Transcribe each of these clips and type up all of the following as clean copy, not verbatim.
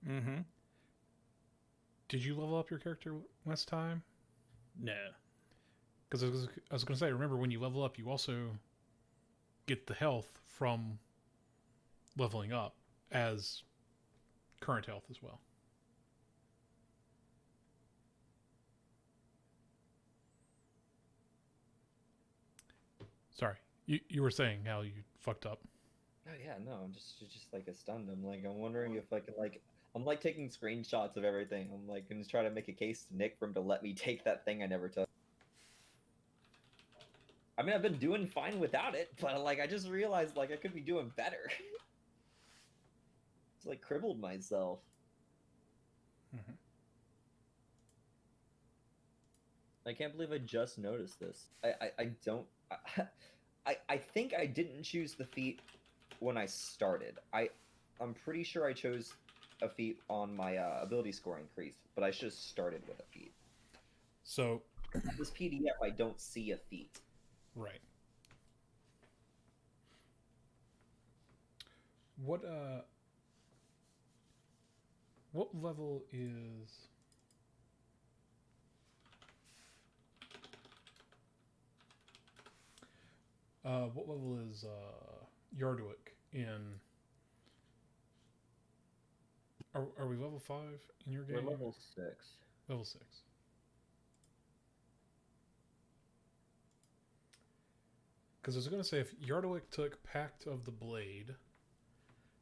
Mm-hmm. Did you level up your character last time? No. Because I was going to say, remember when you level up, you also get the health from leveling up as current health as well. Sorry, you were saying how you fucked up. Oh yeah, no, I'm just like stunned. I'm wondering if I can I'm like taking screenshots of everything. I'm like gonna try to make a case to Nick for him to let me take that thing I never took. I mean, I've been doing fine without it, but like I just realized like I could be doing better. It's like crippled myself. Mm-hmm. I can't believe I just noticed this. I don't. I think I didn't choose the feat when I started. I'm pretty sure I chose a feat on my ability score increase, but I should have started with a feat. So, This PDF, I don't see a feat. right. What what level is what level is Yardwick in? Are we level 5 in your We're game? level 6. Level 6. Because I was going to say, if Yardwick took Pact of the Blade,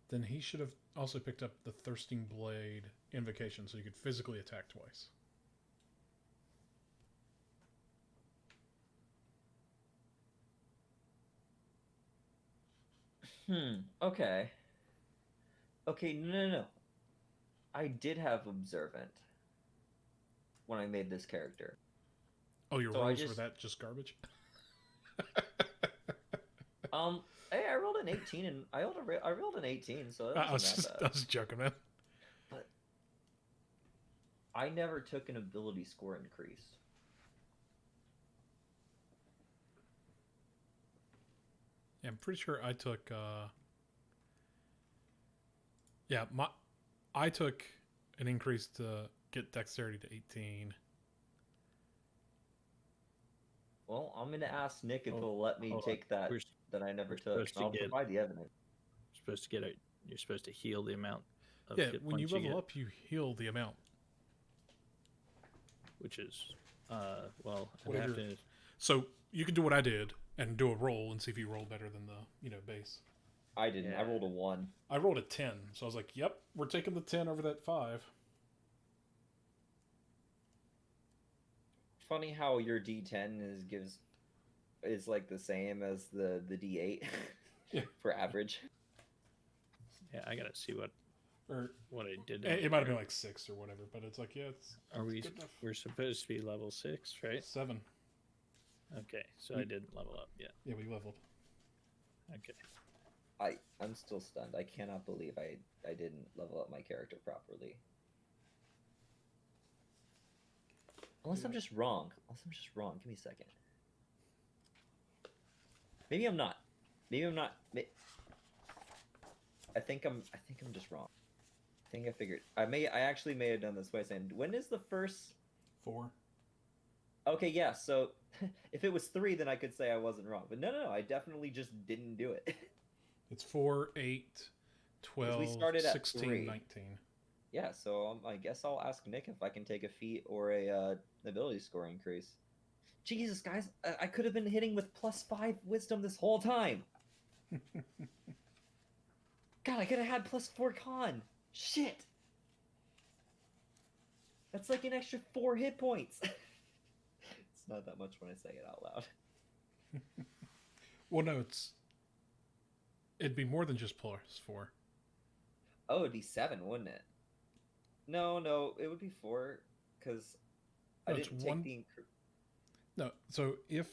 then he should have also picked up the Thirsting Blade Invocation, so you could physically attack twice. Okay. Okay, no. I did have Observant when I made this character. Oh, your So I rolls were just that just garbage? um hey, I rolled an 18 and I rolled an 18, so that wasn't that I bad. was joking, man. But I never took an ability score increase. Yeah, I'm pretty sure I took. Yeah, I took an increase to get Dexterity to 18. Well, I'm gonna ask Nick if Oh, he'll let me hold on. take that We're that I never we're took. supposed to I'll get provide the evidence. supposed to get a. You're supposed to heal the amount of Yeah, hit when you points you level get, up, you heal the amount. which is, well, I'd have Whatever. to. So you can do what I did and do a roll and see if you roll better than the base. I didn't. I Yeah. rolled a 1. I rolled a 10, so I was like, "Yep, we're taking the 10 over that 5." Funny how your D10 is like the same as the D8 Yeah, for average. Yeah, I gotta see or what I did. it might have been like 6 or whatever, but it's like, yeah, Are it's we? good enough. We're supposed to be level 6, right? 7. Okay, so We, I didn't level up yet. yeah, we leveled. Okay. I'm still stunned. I cannot believe I didn't level up my character properly. Unless I'm just wrong. Give me a second. Maybe I'm not. Maybe I'm not. I think I'm just wrong. I think I figured. I actually may have done this by saying, when is the first? 4. Okay, yeah. So if it was 3, then I could say I wasn't wrong. But no. I definitely just didn't do it. It's 4, 8, Because we 12, started at 16, 3. 19. Yeah. So I guess I'll ask Nick if I can take a feat or a ability score increase. Jesus, guys, I could have been hitting with +5 wisdom this whole time. God, I could have had +4 con. Shit. That's like an extra 4 hit points. It's not that much when I say it out loud. Well, no, it'd be more than just +4. Oh, it'd be 7, wouldn't it? No, it would be 4 because I No, it's didn't take 1. the. No, so if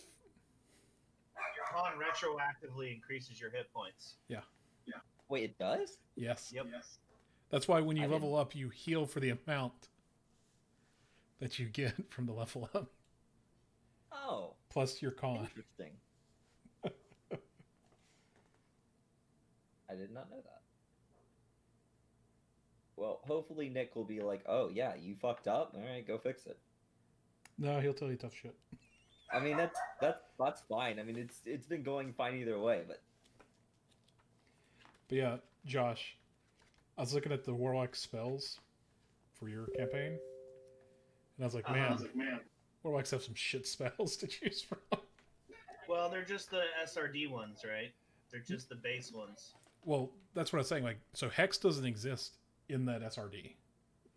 Your con retroactively increases your hit points. yeah, Wait, it does? yes, Yep. that's why when you I level up, you heal for the amount that you get from the level up Oh, plus your con. interesting. I did not know that. Well, hopefully Nick will be like, "Oh yeah, you fucked up. All right, go fix it." No, he'll tell you tough shit. I mean, that's fine. I mean, it's been going fine either way, but But yeah, Josh, I was looking at the warlock spells for your campaign, and I was like, man, warlocks have some shit spells to choose from. Well, they're just the SRD ones, right? They're just the base ones. Well, that's what I was saying. Like, so Hex doesn't exist in that SRD,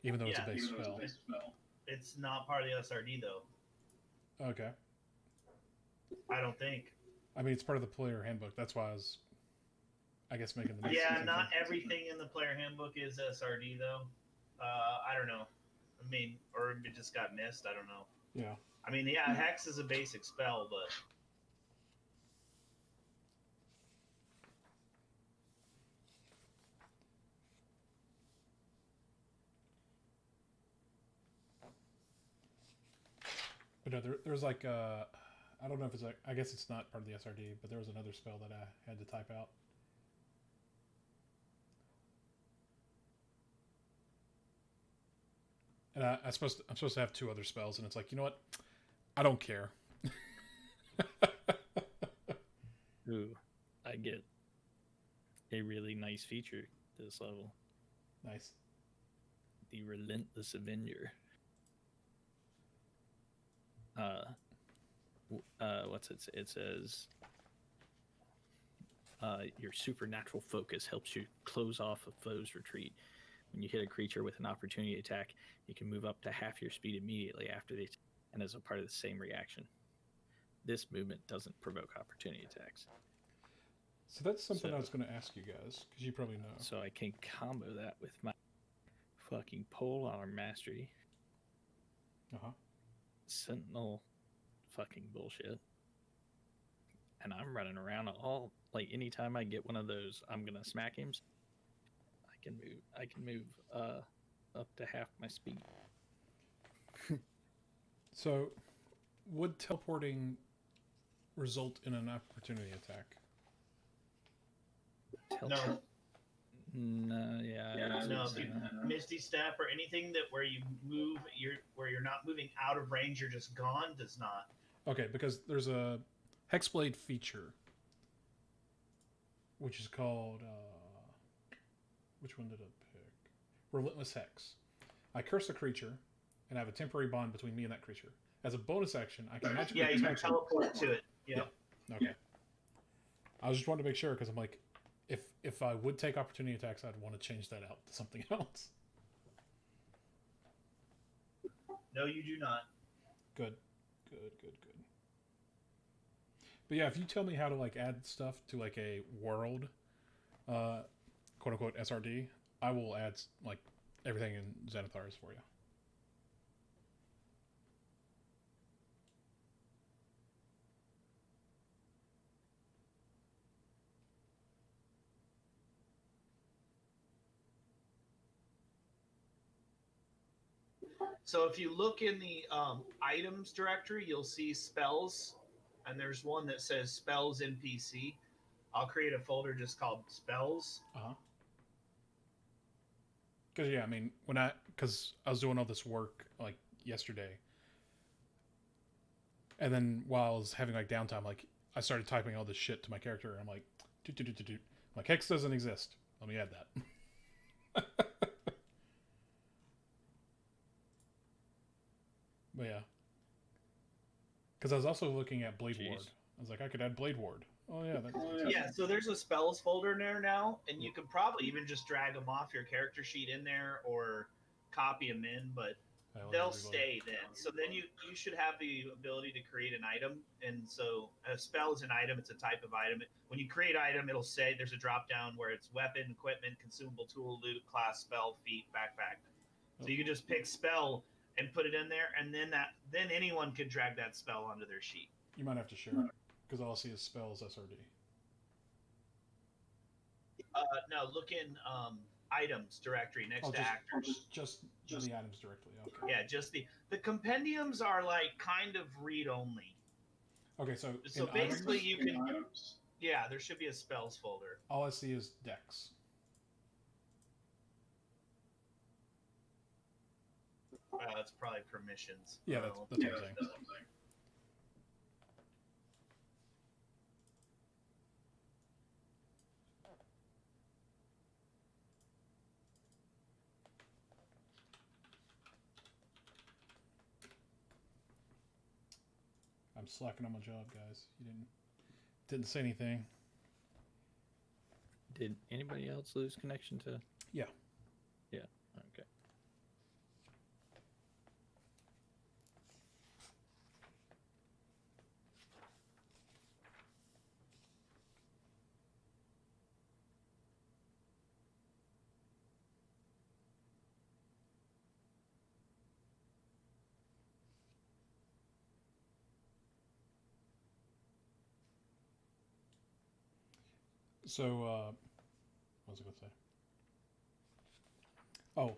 even though it's a Yeah, base spell. It's not part of the SRD though. Okay. I don't think. I mean, it's part of the player handbook. That's why I was, I guess, making the Yeah, not everything in the player handbook is SRD though. I don't know. I mean, or it just got missed. I don't know. Yeah. I mean, yeah, Hex is a basic spell, but But no, there's like, I don't know if it's like, I guess it's not part of the SRD, but there was another spell that I had to type out. And I'm supposed to have 2 other spells, and it's like, you know what? I don't care. Ooh, I get a really nice feature this level. Nice. The Relentless Avenger. What's it? It says your supernatural focus helps you close off a foe's retreat. When you hit a creature with an opportunity attack, you can move up to half your speed immediately after the and as a part of the same reaction. This movement doesn't provoke opportunity attacks. So that's something I was going to ask you guys, because you probably know. So I can combo that with my fucking polearm mastery. Uh-huh. Sentinel fucking bullshit. And I'm running around all like anytime I get one of those I'm gonna smack him. I can move up to half my speed. So would teleporting result in an opportunity attack? no, No, yeah. no. If you Misty Step or anything that where you move, where you're not moving out of range, you're just gone. Does not. Okay, because there's a Hexblade feature, which is called, which one did I pick? Relentless Hex. I curse a creature, and I have a temporary bond between me and that creature. As a bonus action, I can magically Yeah, you can attack them. teleport to it. Yep. Okay. I was just wanting to make sure, because I'm like, if I would take opportunity attacks, I'd want to change that out to something else. No, you do not. Good. But yeah, if you tell me how to like add stuff to like a world, quote unquote SRD, I will add like everything in Xanathars for you. So if you look in the items directory, you'll see spells, and there's one that says spells NPC. I'll create a folder just called spells. Because yeah, I mean, because I was doing all this work like yesterday, and then while I was having like downtime, like I started typing all this shit to my character, and I'm like, I'm like, Hex doesn't exist. Let me add that. But yeah, because I was also looking at Blade Ward. I was like, I could add Blade Ward. Oh yeah, Yeah, so there's a spells folder in there now, and you could probably even just drag them off your character sheet in there or copy them in, but they'll stay then. So then you should have the ability to create an item, and so a spell is an item. It's a type of item. When you create item, it'll say there's a drop down where it's weapon, equipment, consumable, tool, loot, class, spell, feat, backpack. So you can just pick spell and put it in there, and then anyone can drag that spell onto their sheet. You might have to share it, because all I see is spells SRD. No, look in items directory next to actors. Just the items directly. Okay. Yeah, just the compendiums are like kind of read only. Okay, so basically items, you can. Yeah, there should be a spells folder. all I see is decks. That's probably permissions. Yeah, that's what I'm saying. I'm slacking on my job, guys. You didn't say anything. Did anybody else lose connection to? Yeah. Yeah. Okay. So, what was I going to say? Oh,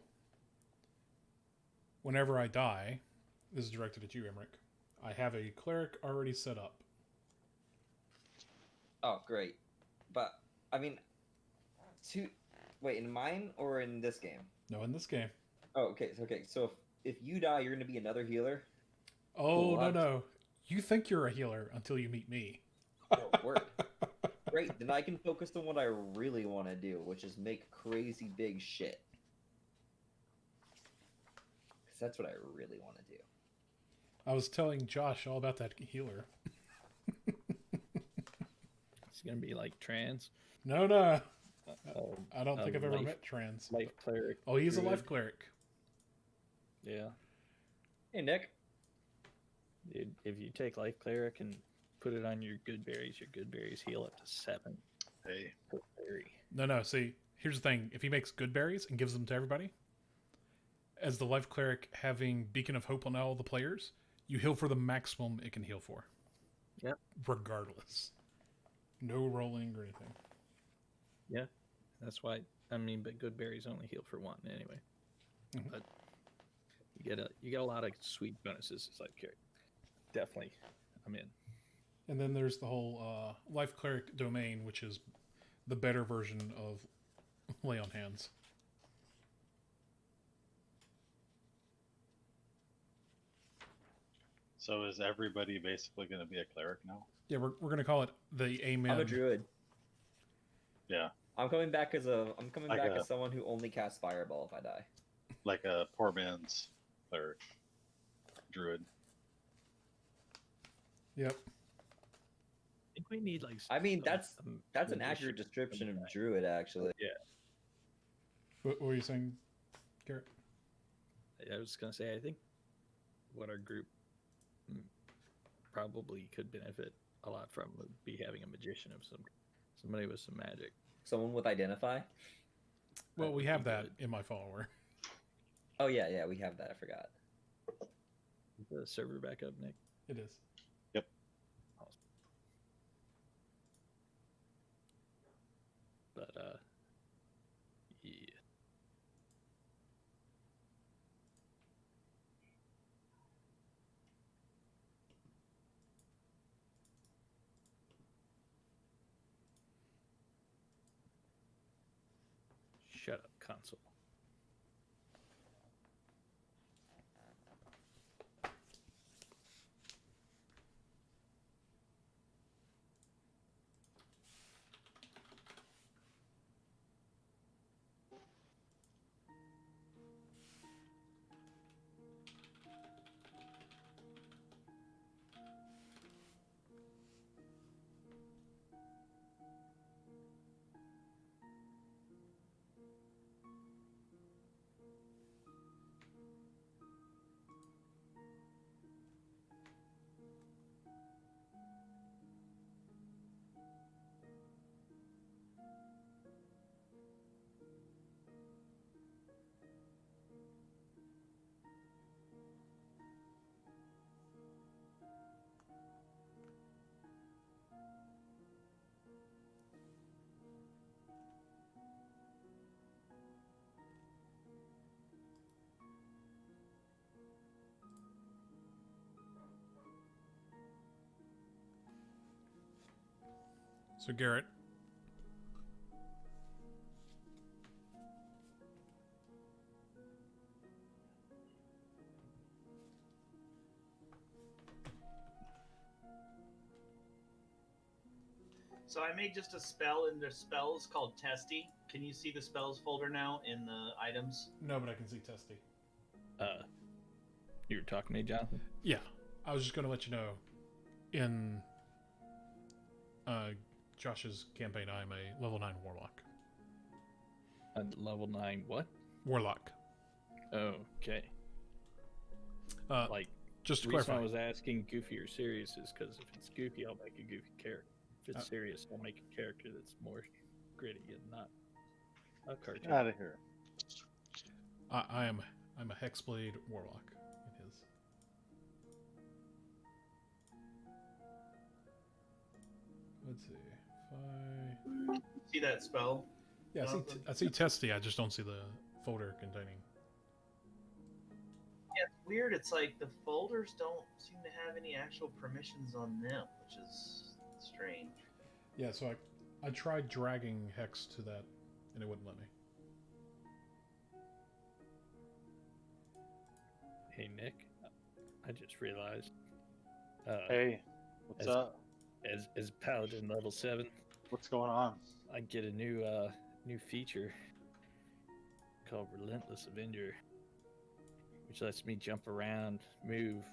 whenever I die, this is directed at you, Emmerich. I have a cleric already set up. Oh, great. But I mean, wait, in mine or in this game? No, in this game. Oh, okay. So if you die, you're gonna be another healer. Oh, Cool, no. You think you're a healer until you meet me. Oh, work. Great. Then I can focus on what I really want to do, which is make crazy big shit. Because that's what I really want to do. I was telling Josh all about that healer. It's gonna be like trans. No. I don't think I've ever met trans. Life cleric. Oh, he's a druid. life cleric. Yeah. Hey, Nick. Dude, if you take life cleric and put it on your good berries heal up to 7 Hey, per berry. No. See, here's the thing. If he makes good berries and gives them to everybody, as the life cleric having Beacon of Hope on all the players, you heal for the maximum it can heal for. Yep. Regardless. No rolling or anything. Yeah. That's why, but good berries only heal for 1 anyway. Mhm. But you get a lot of sweet bonuses as life cleric. Definitely, I'm in. And then there's the whole life cleric domain, which is the better version of lay on hands. so is everybody basically going to be a cleric now? Yeah, we're going to call it the Amen. I'm a druid. Yeah, I'm coming back as Like as someone who only casts fireball if I die. like a poor man's cleric, druid. Yep. I think we need like. I mean, that's an magician accurate description of coming back. druid, actually. Yeah. What were you saying, Garrett? I was gonna say I think what our group probably could benefit a lot from would be having a magician of somebody with some magic. Someone with identify. Well, That we would have be that good. in my follower. Oh yeah, we have that. I forgot. Is the server back up, Nick? It is. Awesome. But yeah. Shut up, console. So, Garrett, So I made just a spell in the spells called Testy. Can you see the spells folder now in the items? No, but I can see Testy. You were talking to me, Jonathan? Yeah, I was just going to let you know, in Josh's campaign, I'm a level 9 warlock. A level 9 what? Warlock. Oh, okay. Like, just to the reason clarify, I was asking goofy or serious is because if it's goofy, I'll make a goofy character. If it's serious, I'll make a character that's more gritty and not a cartoon. Get out of here. I'm a Hexblade warlock in his. Let's see. If I... See that spell? Yeah, I see Testy. I just don't see the folder containing. Yeah, it's weird. It's like the folders don't seem to have any actual permissions on them, which is strange. Yeah, so I tried dragging Hex to that, and it wouldn't let me. Hey, Nick, I just realized. Hey, what's up? As Paladin level 7, What's going on? I get a new feature called Relentless Avenger, which lets me jump around, move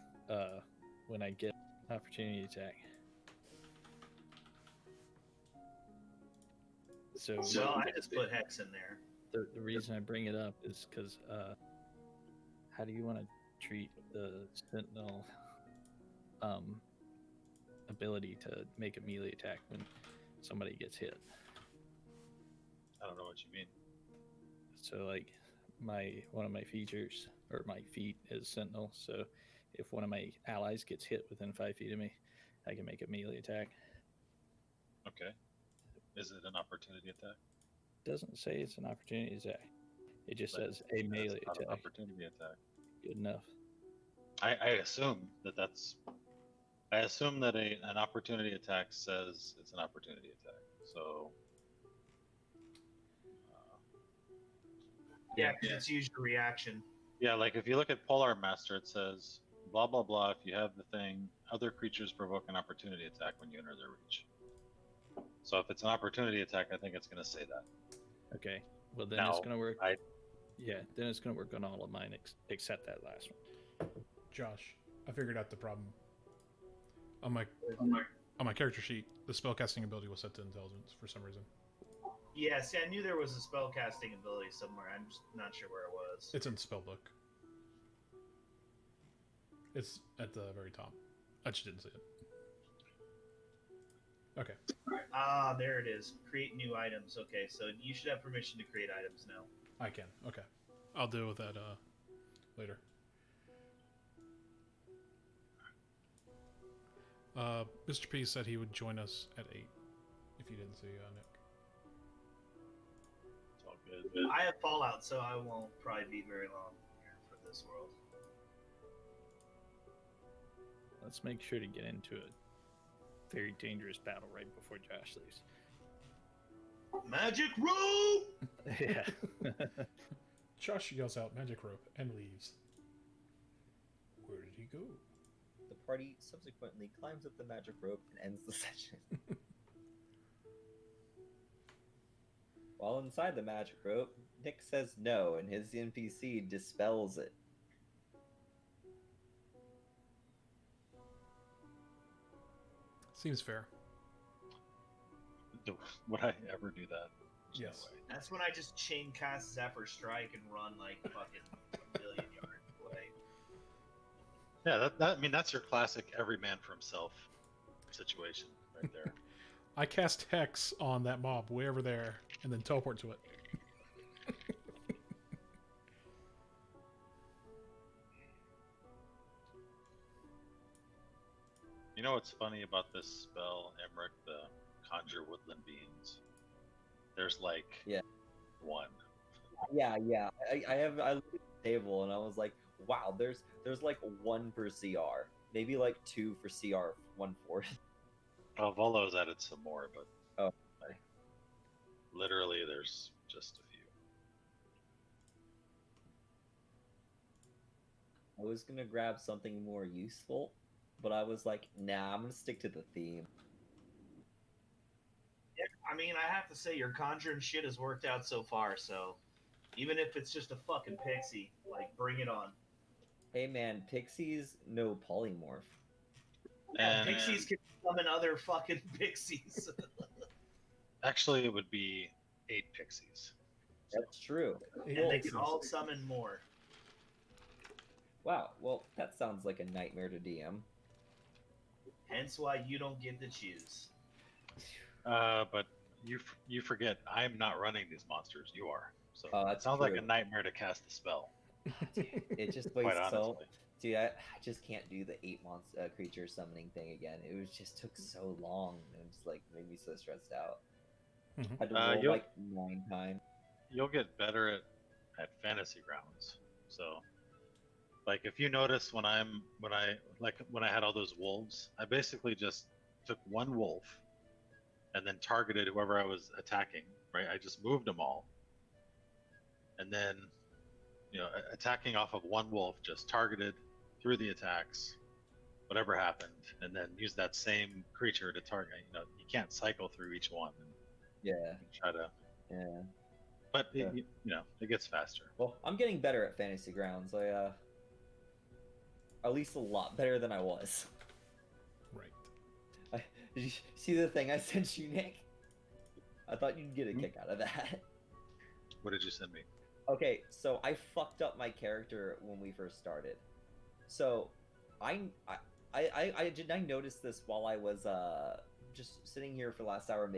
when I get opportunity attack. So I just put Hex in there. the reason I bring it up is because how do you want to treat the Sentinel ability to make a melee attack when somebody gets hit? I don't know what you mean. So like one of my features or my feat is Sentinel. So if one of my allies gets hit within 5 feet of me, I can make a melee attack. Okay. Is it an opportunity attack? Doesn't say it's an opportunity attack. It just But says a melee it's not an attack. opportunity attack. Good enough. I assume that's. I assume that an opportunity attack says it's an opportunity attack. So. Yeah, because it's used a reaction. Yeah, like if you look at Polar Master, it says blah blah blah. If you have the thing, other creatures provoke an opportunity attack when you enter their reach. So if it's an opportunity attack, I think it's going to say that. Okay. Well, then Now, it's going to work. Yeah, then it's going to work on all of mine except that last one. Josh, I figured out the problem. On my character sheet, the spellcasting ability was set to intelligence for some reason. Yeah, see, I knew there was a spellcasting ability somewhere. I'm just not sure where it was. It's in spellbook. It's at the very top. I just didn't see it. Okay. Ah, there it is. Create new items. Okay, so you should have permission to create items now. I can. Okay. I'll deal with that later. Mr. P said he would join us at 8 if you didn't see Nick. It's all good. I have Fallout, so I won't probably be very long here for this world. Let's make sure to get into a very dangerous battle right before Josh leaves. Magic rope! Yeah. Josh yells out magic rope and leaves. Where did he go? The party subsequently climbs up the magic rope and ends the session. While inside the magic rope, Nick says no, and his NPC dispels it. Seems fair. Would I ever do that? There's no Yes. way. That's when I just chain cast Zephyr Strike and run like fucking a million yards away. Yeah, I mean that's your classic every man for himself situation right there. I cast Hex on that mob way over there and then teleport to it. You know what's funny about this spell, Emmerich, the Conjure Woodland Beings? There's like one. Yeah. I looked at the table and I was like, wow, there's like one per CR. Maybe like two for CR 1/4. Oh, Volo's added some more, but Oh. Literally there's just a few. I was gonna grab something more useful, but I was like, nah, I'm gonna stick to the theme. I mean, I have to say your conjuring shit has worked out so far. So even if it's just a fucking pixie, like bring it on. Hey man, pixies no polymorph. Yeah, And pixies can summon other fucking pixies. actually, it would be 8 pixies. That's true. Eight And they pixies. can all summon more. Wow. Well, that sounds like a nightmare to DM. Hence why you don't get to choose. But you forget, I'm not running these monsters. You are. So it That's sounds like true. a nightmare to cast the spell. It just Quite wastes so. honestly. Dude, I just can't do the 8 monster creature summoning thing again. It was just took so long. It was like made me so stressed out. Mhm. Had to roll you'll- like 9 times. You'll get better at fantasy grounds. So, like if you notice when I had all those wolves, I basically just took one wolf and then targeted whoever I was attacking. Right, I just moved them all, and then attacking off of one wolf, just targeted through the attacks, whatever happened, and then use that same creature to target. You can't cycle through each one Yeah. and try to. Yeah. But Yeah. it gets faster. Well, I'm getting better at fantasy grounds. At least a lot better than I was. Right. Did you see the thing I sent you, Nick? I thought you'd get a kick out of that. What did you send me? Okay, so I fucked up my character when we first started. So I noticed this while I was just sitting here for the last hour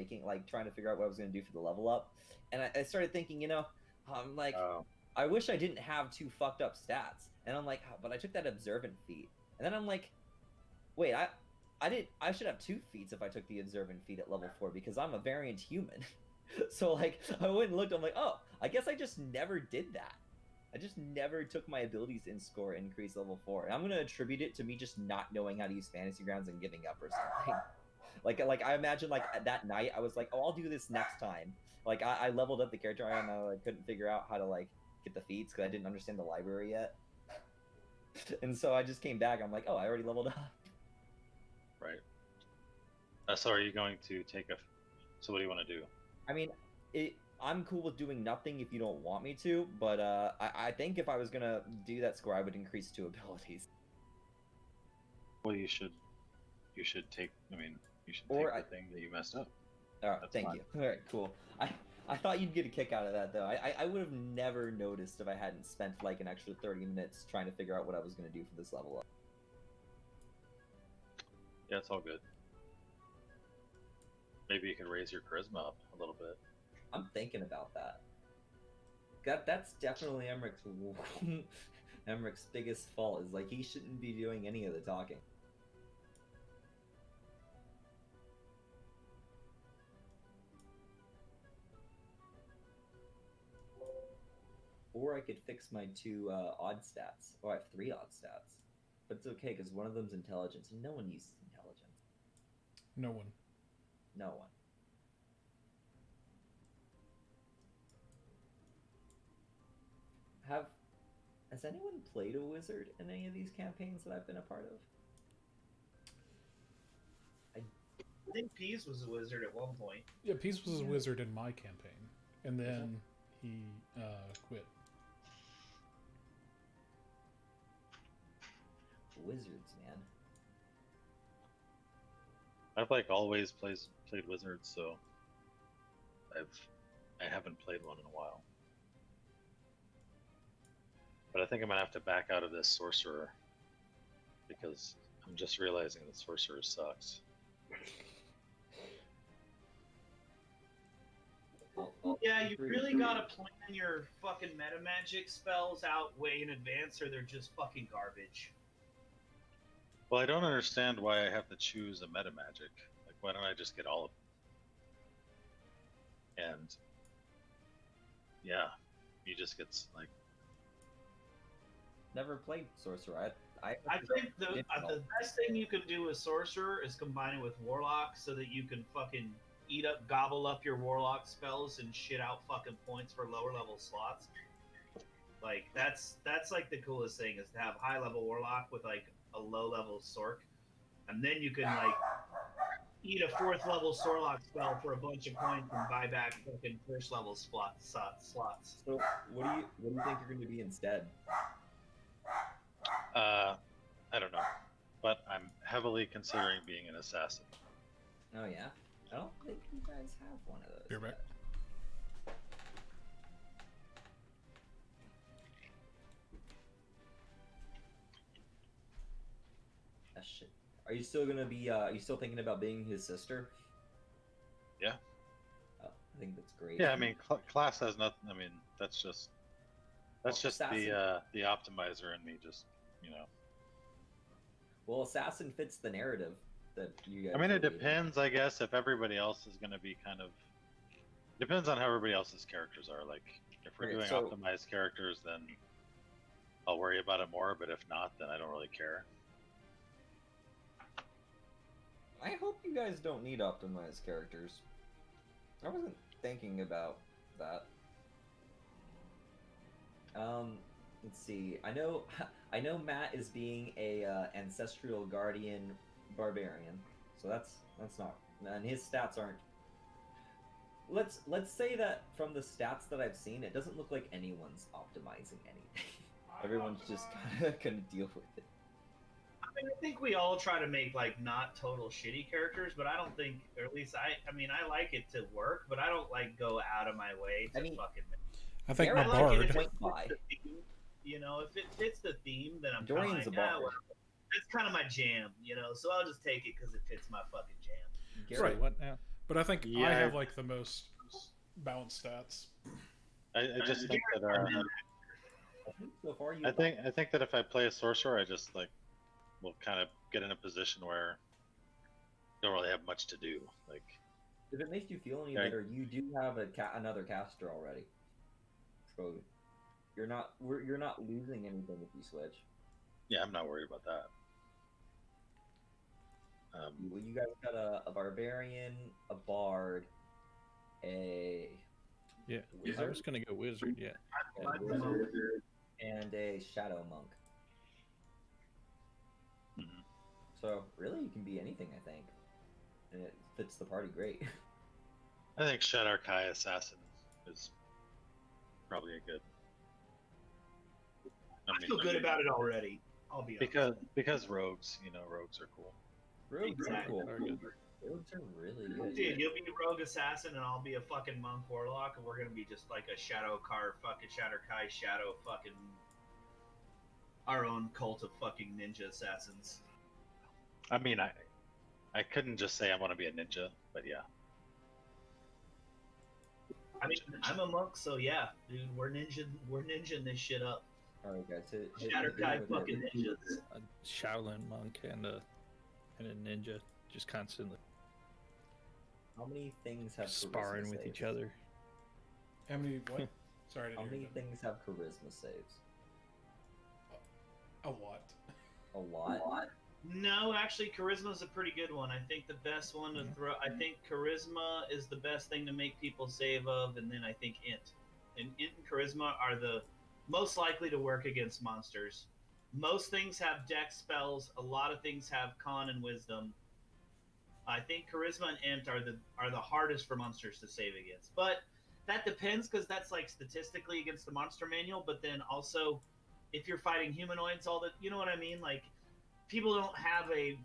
trying to figure out what I was gonna do for the level up, and I started thinking, I'm like, I wish I didn't have 2 fucked up stats, and I'm like, but I took that observant feat, and then I'm like, wait, I should have 2 feats if I took the observant feat at level 4 because I'm a variant human. So like I went and looked, I'm like, oh, I guess I just never did that. I just never took my abilities in score increase level 4. And I'm gonna attribute it to me just not knowing how to use fantasy grounds and giving up or something. like I imagine like that night I was like, oh, I'll do this next time. Like I leveled up the character, I don't know, I couldn't figure out how to like get the feats because I didn't understand the library yet. And so I just came back, I'm like, oh, I already leveled up. Right. So are you going to take a? So what do you want to do? I mean, I'm cool with doing nothing if you don't want me to, but I think if I was gonna do that score, I would increase 2 abilities. Well, you should take. I mean, you should Or take the thing that you messed up. All right, That's thank fine. you. All right, cool. I thought you'd get a kick out of that though. I would have never noticed if I hadn't spent like an extra 30 minutes trying to figure out what I was gonna do for this level up. Yeah, it's all good. Maybe you can raise your charisma up a little bit. I'm thinking about that. That's definitely Emmeric's biggest fault is like he shouldn't be doing any of the talking. Or I could fix my 2 odd stats. Oh, I have 3 odd stats. But it's okay because one of them's intelligence, and no one uses intelligence. No one. No one. Has anyone played a wizard in any of these campaigns that I've been a part of? I think Pease was a wizard at one point. Yeah, Peace was a wizard in my campaign, and then he quit. Wizards, man. I've like always played wizards, so I haven't played one in a while. But I think I'm gonna have to back out of this sorcerer because I'm just realizing that sorcerer sucks. Yeah, you really gotta plan your fucking meta magic spells out way in advance, or they're just fucking garbage. Well, I don't understand why I have to choose a meta magic. Like, why don't I just get all of them? And yeah, you just get like. Never played sorcerer. I think the best thing you can do with sorcerer is combine it with warlock so that you can fucking gobble up your warlock spells and shit out fucking points for lower level slots. Like that's like the coolest thing is to have high level warlock with like a low level sorc, and then you can like eat a 4th level Sorlock spell for a bunch of points and buy back fucking 1st level slots. So what do you think you're going to be instead? I don't know, but I'm heavily considering being an assassin. Oh yeah, I don't think you guys have one of those. You're back. yet. Ah, shit. Are you still gonna be? Are you still thinking about being his sister? Yeah. Oh, I think that's great. Yeah, I mean, class has nothing. I mean, that's just Assassin. the optimizer in me. Just Well, assassin fits the narrative that you guys. I mean, are it leading. depends, I guess. If everybody else is going to be kind of depends on how everybody else's characters are. Like, if we're Okay, doing so- optimized characters, then I'll worry about it more. But if not, then I don't really care. I hope you guys don't need optimized characters. I wasn't thinking about that. Let's see. I know Matt is being a ancestral guardian barbarian, so that's not. And his stats aren't. Let's say that from the stats that I've seen, it doesn't look like anyone's optimizing anything. Everyone's just kind of gonna deal with it. I mean, I think we all try to make like not total shitty characters, but I don't think, or at least I mean, I like it to work, but I don't like go out of my way to fucking. I think Garrett my I like bard. it if Point it by. fits the theme, you know, if it fits the theme, then I'm Dorian's kind a of like, bard. well, that's kind of my jam, you know. So I'll just take it because it fits my fucking jam. Garrett, Right. What now? But I think Yeah. I have like the most balanced stats. I just think that I think so far you. I think that if I play a sorcerer, I just like will kind of get in a position where I don't really have much to do. Like, If it makes you feel any Okay. better, you do have another caster already. So you're not losing anything if you switch. yeah, I'm not worried about that. Well, you guys got a barbarian, a bard, a Yeah, I was gonna go wizard. Yeah, wizard, and a shadow monk. Mhm. So really, you can be anything, I think, and it fits the party great. I think Shadow Kai Assassin is probably a good. I feel good about it already. I'll be honest. because rogues, rogues are cool. Rogues are Exactly. cool. Rogues are really good. Dude, you'll be a rogue assassin, and I'll be a fucking monk warlock, and we're gonna be just like a Shadow Kai shadow fucking our own cult of fucking ninja assassins. I mean, I couldn't just say I want to be a ninja, but yeah. I mean, I'm a monk, so yeah, dude, we're ninja this shit up. All right, guys. Shadow Kai with it. fucking ninjas. a Shaolin monk and a ninja just constantly How many things have sparring charisma with saves? each other. How many? What? Sorry, I How didn't many hear you. things have charisma saves? A lot. A lot. No, actually, charisma is a pretty good one. I think the best one to throw. I think charisma is the best thing to make people save of, and then I think int. And int and charisma are the most likely to work against monsters. Most things have dex spells. A lot of things have con and wisdom. I think charisma and int are the hardest for monsters to save against. But that depends because that's like statistically against the monster manual. But then also, if you're fighting humanoids, you know what I mean? Like, people don't have a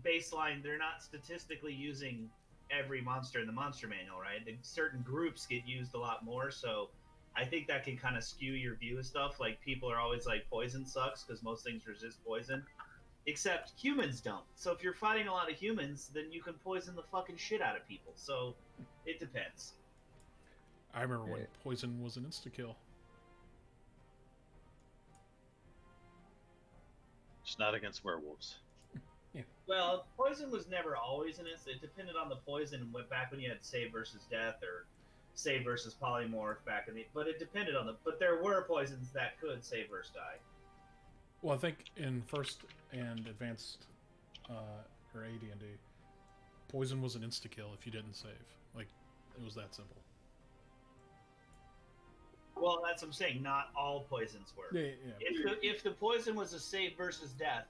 baseline. They're not statistically using every monster in the monster manual, right? Certain groups get used a lot more, so I think that can kind of skew your view of stuff. Like, people are always like, poison sucks because most things resist poison, except humans don't. So if you're fighting a lot of humans, then you can poison the fucking shit out of people. So it depends. I remember when Okay. poison was an insta kill. Just not against werewolves. Well, poison was never always an instant. It depended on the poison and went back when you had save versus death or save versus polymorph back in the. But it depended on the. But there were poisons that could save versus die. Well, I think in first and advanced or AD&D, poison was an insta kill if you didn't save. Like, it was that simple. Well, that's what I'm saying. Not all poisons were. Yeah. If the poison was a save versus death,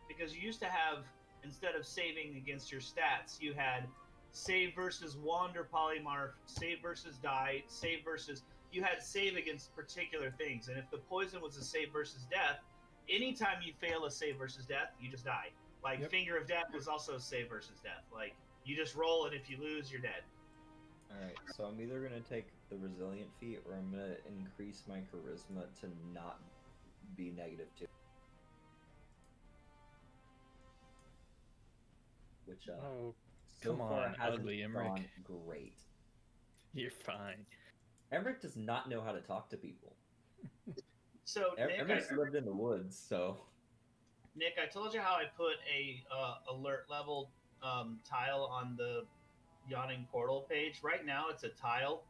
because you used to have, instead of saving against your stats, you had save versus wand or polymorph, save versus die, save versus. You had save against particular things, and if the poison was a save versus death, anytime you fail a save versus death, you just die. Like Yep. Finger of Death was also save versus death. Like you just roll, and if you lose, you're dead. Alright, so I'm either gonna take the resilient feat or I'm gonna increase my charisma to not be -2. Which Oh, so come far on, hasn't ugly Emmerich. gone great. You're fine. Emmerich does not know how to talk to people. So Emmerich's lived in the woods, so Nick, I told you how I put a alert level tile on the Yawning Portal page. Right now, it's a tile,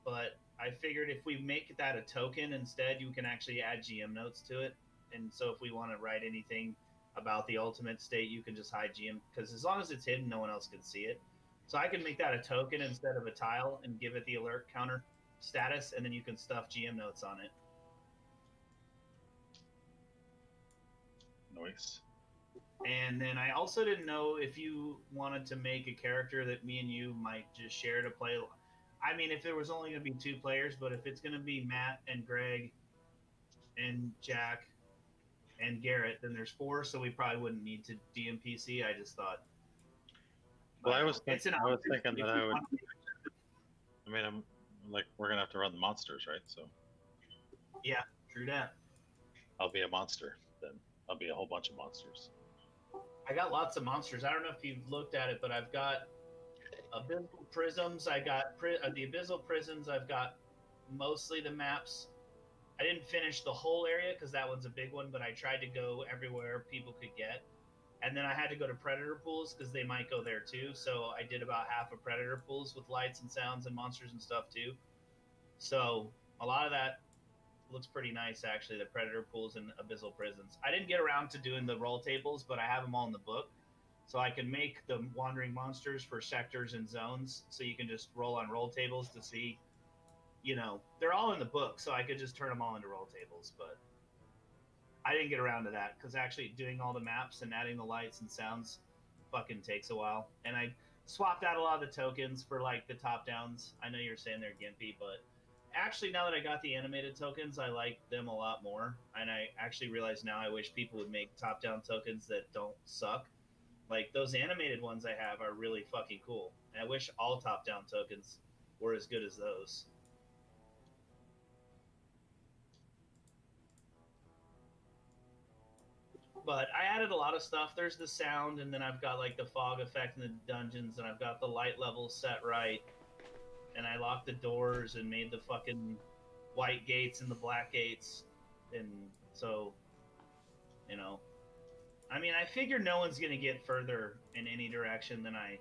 but I figured if we make that a token instead, you can actually add GM notes to it. And so if we want to write anything about the ultimate state, you can just hide GM, because as long as it's hidden, no one else can see it. So I can make that a token instead of a tile and give it the alert counter status, and then you can stuff GM notes on it. Nice. And then I also didn't know if you wanted to make a character that me and you might just share to play. I mean, if there was only going to be 2 players, but if it's going to be Matt and Greg and Jack and Garrett, then there's 4, so we probably wouldn't need to DMPC. I just thought. Well, I was It's an thinking if that we I would. want to- I mean, I'm like, we're gonna have to run the monsters, right? So Yeah, true that. I'll be a monster then. I'll be a whole bunch of monsters. I got lots of monsters. I don't know if you've looked at it, but I've got Abyssal Prisms. I got the Abyssal Prisons. I've got mostly the maps. I didn't finish the whole area because that one's a big one, but I tried to go everywhere people could get. And then I had to go to Predator Pools because they might go there too. So I did about half of Predator Pools with lights and sounds and monsters and stuff too. So a lot of that looks pretty nice, actually, the Predator Pools and Abyssal Prisons. I didn't get around to doing the roll tables, but I have them all in the book. So I can make the wandering monsters for sectors and zones. So you can just roll on roll tables to see, they're all in the book. So I could just turn them all into roll tables. But I didn't get around to that because actually doing all the maps and adding the lights and sounds fucking takes a while. And I swapped out a lot of the tokens for like the top downs. I know you're saying they're gimpy, but actually, now that I got the animated tokens, I like them a lot more. And I actually realize now I wish people would make top-down tokens that don't suck. Like, those animated ones I have are really fucking cool. And I wish all top-down tokens were as good as those. But I added a lot of stuff. There's the sound, and then I've got, like, the fog effect in the dungeons, and I've got the light levels set right. And I locked the doors and made the fucking white gates and the black gates. And so, I mean, I figure no one's going to get further in any direction than I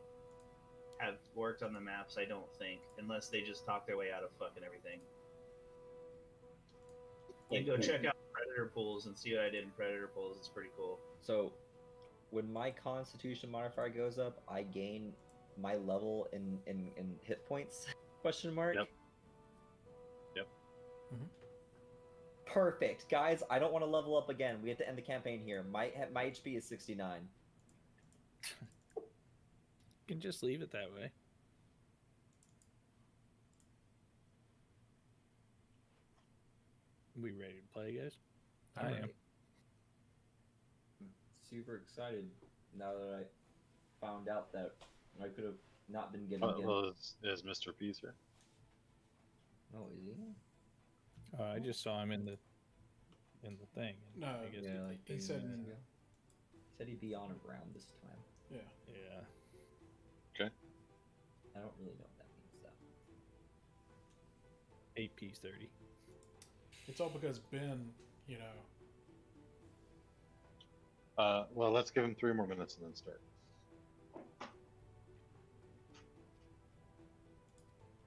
have worked on the maps, I don't think, unless they just talk their way out of fucking everything. You can go check out Predator Pools and see what I did in Predator Pools. It's pretty cool. So, when my Constitution modifier goes up, I gain my level in hit points? Question mark. Yep. Mhm. Perfect, guys. I don't want to level up again. We have to end the campaign here. My HP is 69. You can just leave it that way. We ready to play, guys? I am. I'm super excited now that I found out that I could have not been getting. Well, is Mr. Pease here? Oh, is he? I just saw him in the thing. No, I guess Yeah, like he 30 said, minutes ago. He said he'd be on around this time. yeah. yeah. I don't really know what that means though. 8P30. It's all because Ben, Well, let's give him 3 more minutes and then start.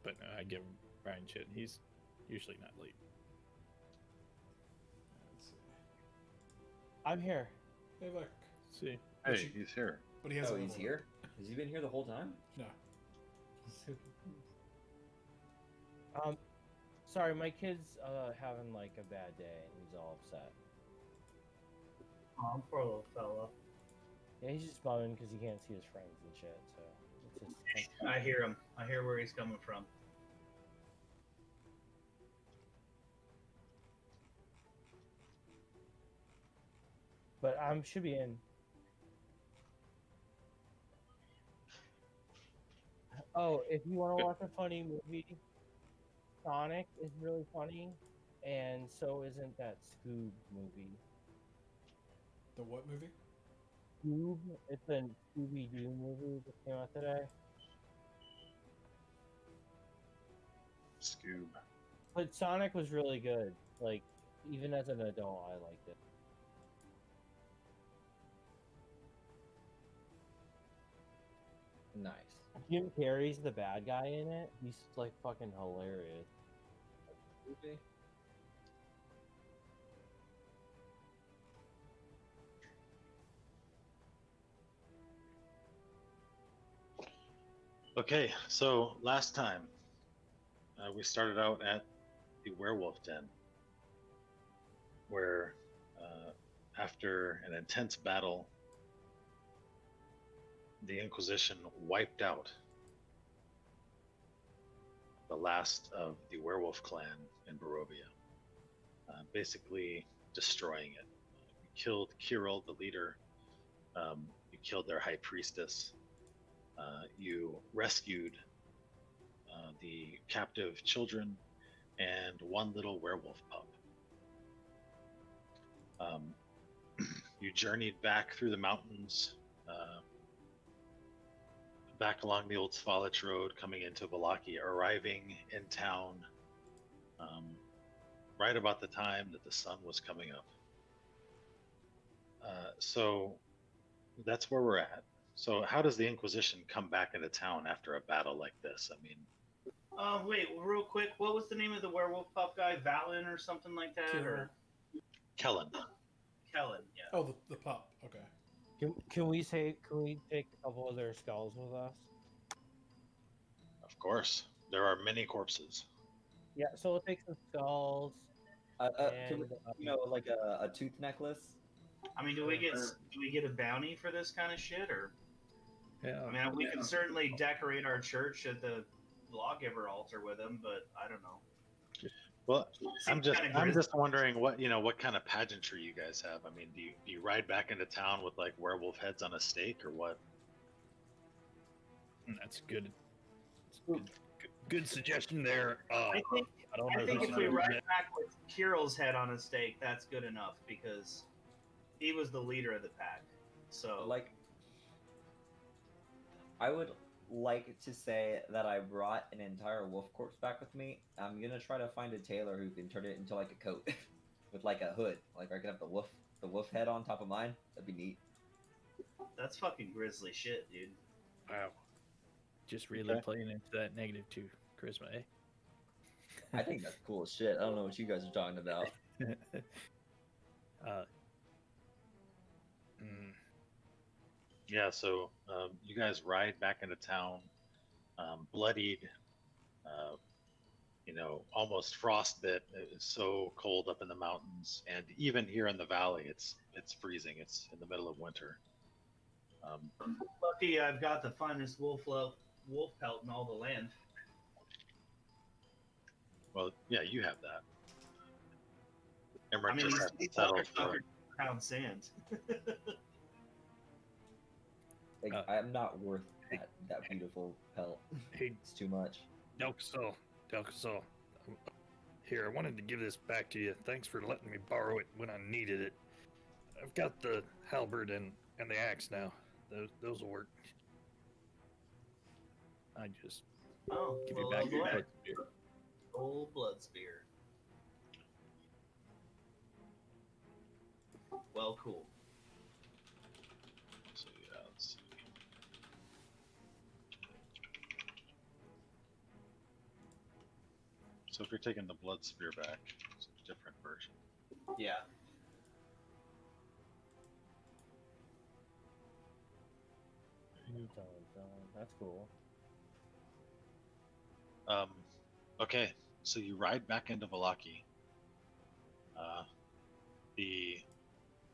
But no, I give him Ryan shit. He's usually not late. let's see. I'm here. Hey, look. See, Hey, he's here. But he has Oh, a he's level here? Has he been here the whole time? No. Sorry, my kid's having like a bad day and he's all upset. Oh, poor little fella. Yeah, he's just bumming because he can't see his friends and shit. So it's just. I hear him. I hear where he's coming from. But should be in. Oh, if you want to watch a funny movie, Sonic is really funny, and so isn't that Scoob movie. The what movie? Scoob? It's a Scooby Doo movie that came out today. Scoob. But Sonic was really good. Like, even as an adult, I liked it. Nice. Jim Carrey's the bad guy in it. He's like fucking hilarious. Movie? Okay, so last time we started out at the werewolf den, where after an intense battle, the Inquisition wiped out the last of the werewolf clan in Barovia, basically destroying it. You killed Kirill, the leader. You killed their high priestess. You rescued the captive children and one little werewolf pup. You journeyed back through the mountains, back along the old Svalich road, coming into Wallachia, arriving in town right about the time that the sun was coming up. So that's where we're at. So how does the Inquisition come back into town after a battle like this? I mean, Wait, real quick. What was the name of the werewolf pup guy? Valen or something like that? Kirill. Or Kellen. Kellen, yeah. Oh, the pup. Okay. Can we take a couple of their skulls with us? Of course, there are many corpses. Yeah, so we'll take some skulls. Can we, like a tooth necklace? I mean, do we get a bounty for this kind of shit, or? Yeah. I mean, we can certainly decorate our church at the lawgiver altar with him, but I don't know. Well, I'm Seems kinda just wondering what kind of pageantry you guys have. I mean, do you ride back into town with like werewolf heads on a stake or what? That's good. Good suggestion there. I think I don't know if we ride back with Kirill's head on a stake, that's good enough because he was the leader of the pack. So, Like, I would like to say that I brought an entire wolf corpse back with me. I'm gonna try to find a tailor who can turn it into like a coat with like a hood. Like I could have the wolf head on top of mine. That'd be neat. that's fucking grisly shit, dude. Wow. Just really Okay. playing into that negative to charisma, eh? I think that's cool as shit. I don't know what you guys are talking about. Yeah, so you guys ride back into town, bloodied, almost frostbit. It's so cold up in the mountains, and even here in the valley, it's freezing. It's in the middle of winter. Lucky I've got the finest wolf pelt in all the land. Well, yeah, you have that. Emmerich I mean, just has to settle for it. pound sand. Like I'm not worth that beautiful pelt. Hey, It's too much. Delcasol, here, I wanted to give this back to you. Thanks for letting me borrow it when I needed it. I've got the halberd and the axe now. Those will work. I just give you back your blood spear. Old blood spear. Well, cool. So yeah, let's see. So if you're taking the blood spear back, it's a different version. Yeah. That's cool. Okay, so you ride back into Valaki. The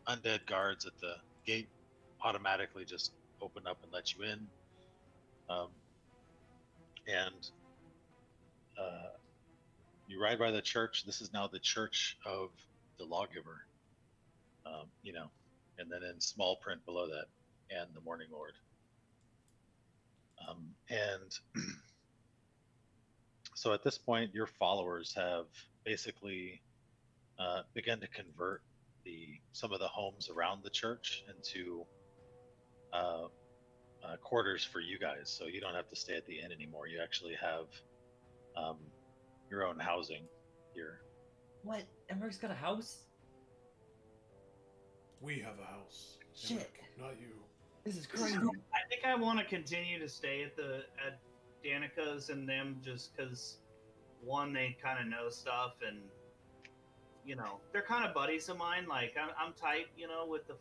undead guards at the gate automatically just open up and let you in. And you ride by the church. This is now the Church of the Lawgiver, and then in small print below that, and the Morning Lord. And so at this point, your followers have basically begun to convert some of the homes around the church into quarters for you guys. So you don't have to stay at the inn anymore. You actually have your own housing here. What? Emmerich got a house? We have a house. Shit. Emmerich, not you. This is crazy. I think I want to continue to stay at Danica's and them just because, one, they kind of know stuff, and they're kind of buddies of mine. Like I'm tight, with the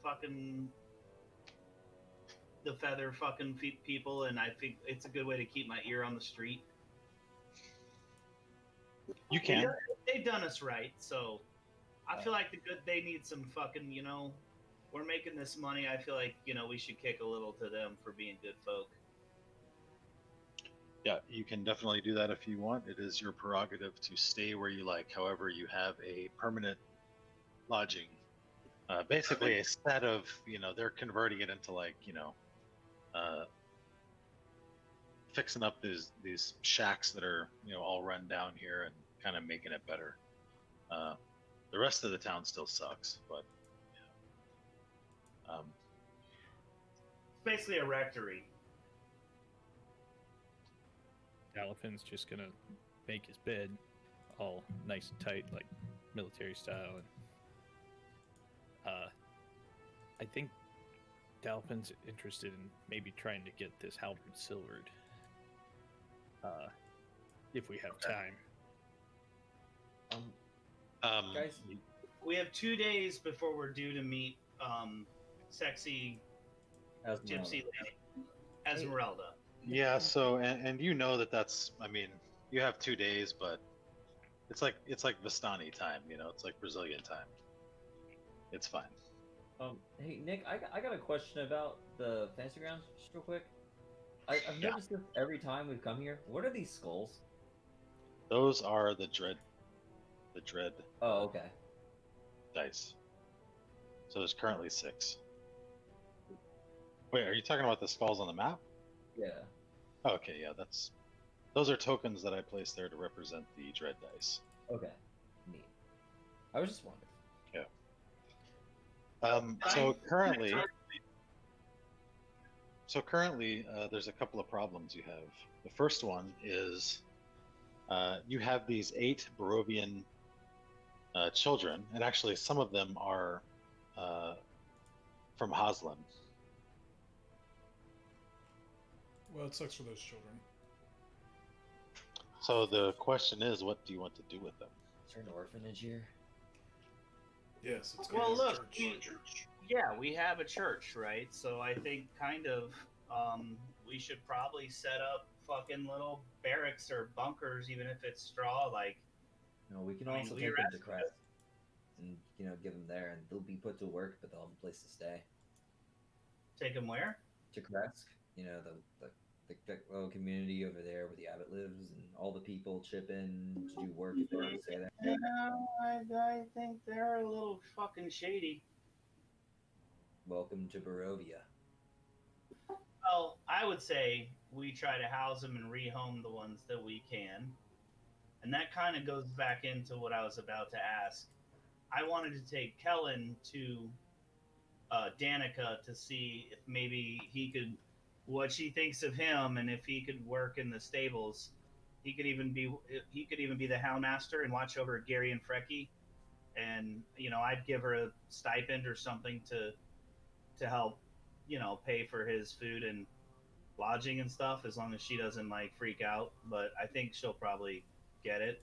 feather fucking people, and I think it's a good way to keep my ear on the street. You can. They've done us right, so I feel like they need some fucking, we're making this money. I feel like, we should kick a little to them for being good folk. Yeah, you can definitely do that if you want. It is your prerogative to stay where you like. However, you have a permanent lodging. Basically a set of, they're converting it into fixing up these shacks that are, all run down here and kind of making it better. The rest of the town still sucks, but it's basically a rectory. Elephant's just gonna make his bed all nice and tight, like military style, and I think Dalphin's interested in maybe trying to get this halberd silvered, if we have time. Guys, we have 2 days before we're due to meet sexy gypsy lady Esmeralda. yeah. So and that's. I mean, you have 2 days, but it's like Vistani time. It's like Brazilian time. It's fine. Hey Nick, I got a question about the fantasy grounds, just real quick. I've noticed this every time we've come here. What are these skulls? Those are the dread. Oh, okay. Dice. So there's currently 6. Wait, are you talking about the skulls on the map? Yeah. Oh, okay, yeah, those are tokens that I placed there to represent the dread dice. Okay. Neat. I was just wondering. So currently, there's a couple of problems you have. The first one is you have these 8 Barovian children, and actually some of them are from Haslin. Well, it sucks for those children. So the question is, what do you want to do with them? Is there an orphanage here? Yes, it's Well, going look, to church. we have a church, right? So I think we should probably set up fucking little barracks or bunkers, even if it's straw. Like, We can also take them to Crest and give them there, and they'll be put to work, but they'll have a place to stay. Take them where? To Kresk, the little community over there where the abbot lives, and all the people chip in to do work if they want to stay there. I think they're a little fucking shady. Welcome to Barovia. Well, I would say we try to house them and rehome the ones that we can. And that kind of goes back into what I was about to ask. I wanted to take Kellen to Danica to see if maybe he could, what she thinks of him, and if he could work in the stables. He could even be the houndmaster and watch over Gary and Frecky. And I'd give her a stipend or something to help, pay for his food and lodging and stuff, as long as she doesn't freak out. But I think she'll probably get it.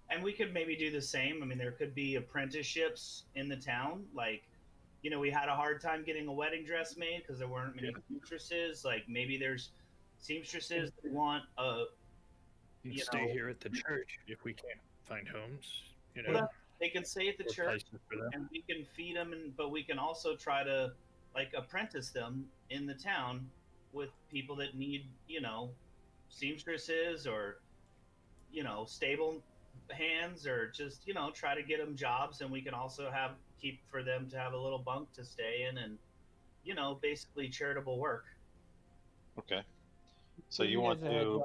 And we could maybe do the same. I mean, there could be apprenticeships in the town. We had a hard time getting a wedding dress made because there weren't many seamstresses. Maybe there's seamstresses that want Stay here at the church if we can't find homes. They can stay at the church, and we can feed them. But we can also try to like apprentice them in the town with people that need, seamstresses or, stable hands, or just, try to get them jobs. And we can also keep for them to have a little bunk to stay in, and, basically charitable work. Okay. So you Give want guys a heads to?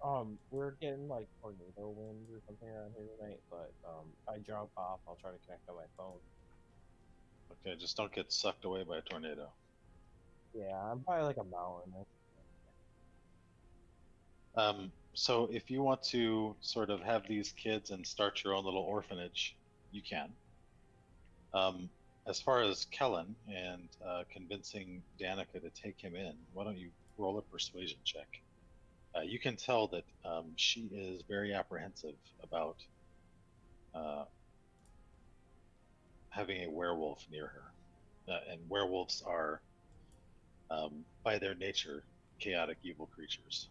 up. We're getting like tornado winds or something around here tonight, but if I drop off, I'll try to connect on my phone. Okay, just don't get sucked away by a tornado. Yeah, I'm probably like a mountain. So if you want to sort of have these kids and start your own little orphanage, you can. As far as Kellen and convincing Danica to take him in, why don't you roll a persuasion check? You can tell that she is very apprehensive about having a werewolf near her. And werewolves are, by their nature, chaotic, evil creatures.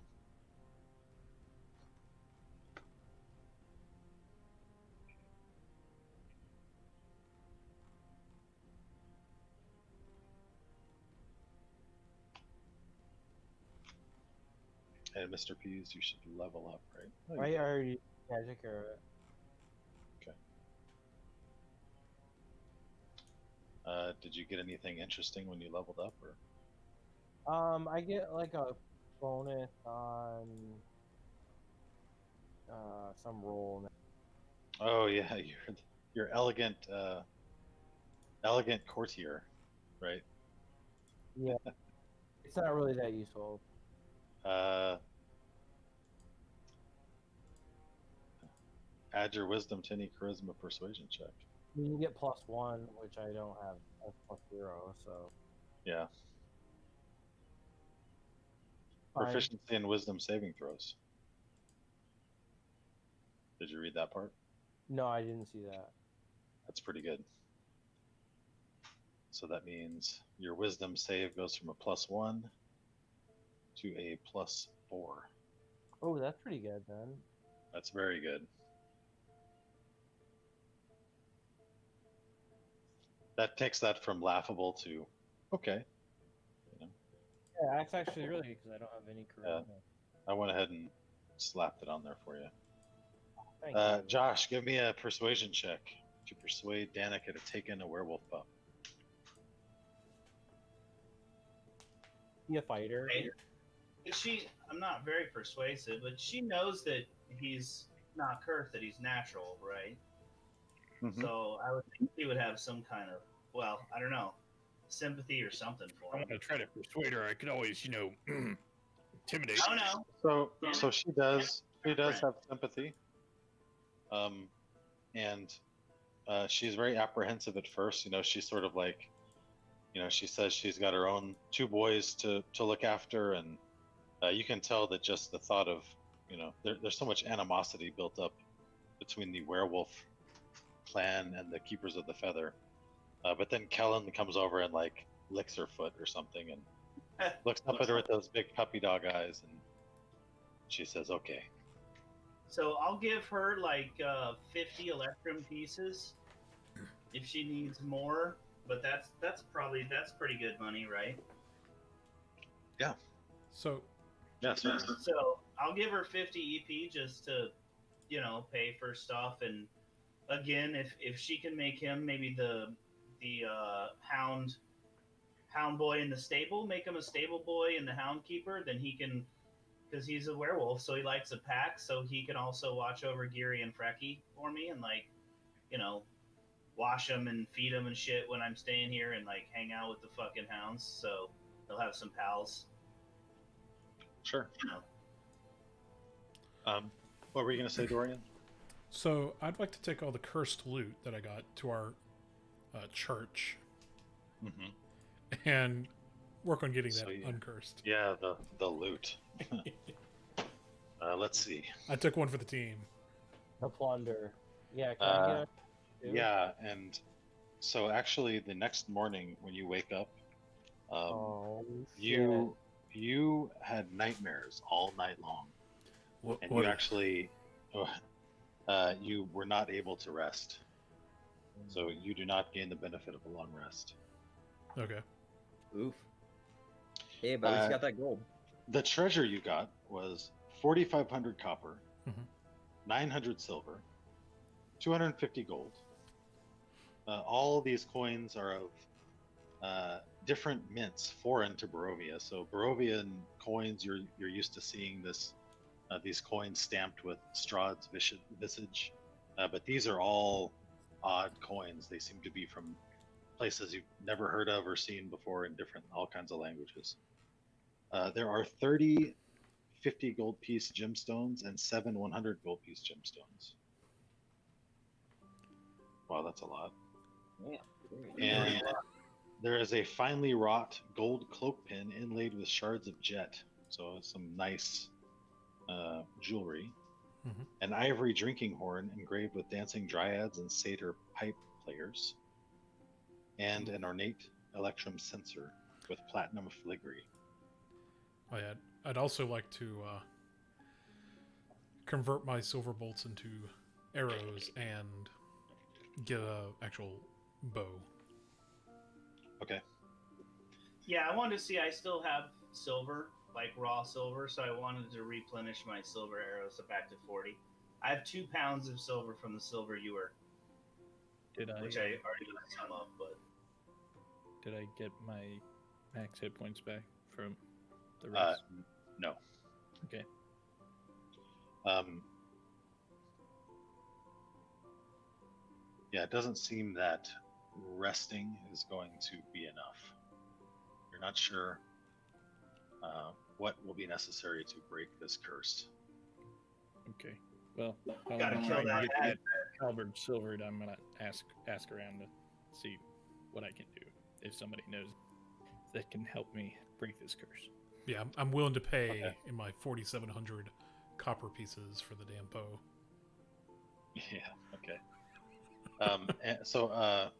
And Mr. Pease, you should level up, right? Oh, I you did. already took care of it. Did you get anything interesting when you leveled up, or? I get like a bonus on some roll. Oh yeah, you're elegant, elegant courtier, right? Yeah, it's not really that useful. Add your wisdom to any charisma persuasion check. You can get +1, which I don't have. I have +0, so. Yeah. Fine. Proficiency in wisdom saving throws. Did you read that part? No, I didn't see that. That's pretty good. So that means your wisdom save goes from a +1 to a +4. Oh, that's pretty good then. That's very good. That takes that from laughable to okay. Yeah, that's actually really good because I don't have any charisma. I went ahead and slapped it on there for you. Thank you. Josh, give me a persuasion check to persuade Danica to take in a werewolf pup. Be a fighter. I'm not very persuasive, but she knows that he's not cursed, that he's natural, right? Mm-hmm. So I would think he would have some kind of, well, I don't know, sympathy or something for him. I'm gonna try to persuade her. I could always, intimidate. I don't know. So she does. She does have sympathy. And she's very apprehensive at first. She's sort of like, she says she's got her own 2 boys to look after, and you can tell that just the thought of, there's so much animosity built up between the werewolf clan and the Keepers of the Feather. But then Kellen comes over and like licks her foot or something, and looks up at her with those big puppy dog eyes, and she says, "Okay." So I'll give her like 50 electrum pieces if she needs more, but that's pretty good money, right? Yeah. So. Yeah. Certainly. So I'll give her 50 EP just to, pay for stuff, and again, if she can make him maybe the hound boy in the stable, make him a stable boy and the hound keeper, then he can. Because he's a werewolf, so he likes a pack, so he can also watch over Geary and Frecky for me, and wash them and feed them and shit when I'm staying here, and hang out with the fucking hounds, so they'll have some pals. Sure. What were you gonna say, Dorian? So I'd like to take all the cursed loot that I got to our church, and work on getting that uncursed. Yeah, the loot. Let's see. I took one for the team. The plunder. Yeah. Can I get yeah, and so actually, the next morning when you wake up, you had nightmares all night long, and you actually you were not able to rest. So you do not gain the benefit of a long rest. Okay. Oof. Hey, but at least you got that gold. The treasure you got was 4,500 copper, Mhm. 900 silver, 250 gold. All these coins are of different mints foreign to Barovia. So Barovian coins, you're used to seeing these coins stamped with Strahd's visage, but these are all odd coins. They seem to be from places you've never heard of or seen before in all kinds of languages. There are 30 50 gold piece gemstones and 7 100 gold piece gemstones. Wow, that's a lot. Yeah. And there is a finely wrought gold cloak pin inlaid with shards of jet. So some nice jewelry. Mhm. An ivory drinking horn engraved with dancing dryads and satyr pipe players. And an ornate electrum censer with platinum filigree. Oh, yeah. I'd also like to convert my silver bolts into arrows and get a actual bow. Okay. Yeah, I wanted to see. I still have silver, like raw silver, so I wanted to replenish my silver arrows back to 40. I have 2 pounds of silver from the silver ewer, Did I? which I already got some of, but Did I get my max hit points back from the rest? No. Okay. Yeah, it doesn't seem that resting is going to be enough. You're not sure what will be necessary to break this curse. Okay. Well, while Gotta I'm kill trying to that get head. that halberd silvered, I'm gonna ask around to see what I can do. If somebody knows that can help me break this curse. Yeah, I'm willing to pay Okay. in my 4,700 copper pieces for the damn bow. Yeah, okay. So,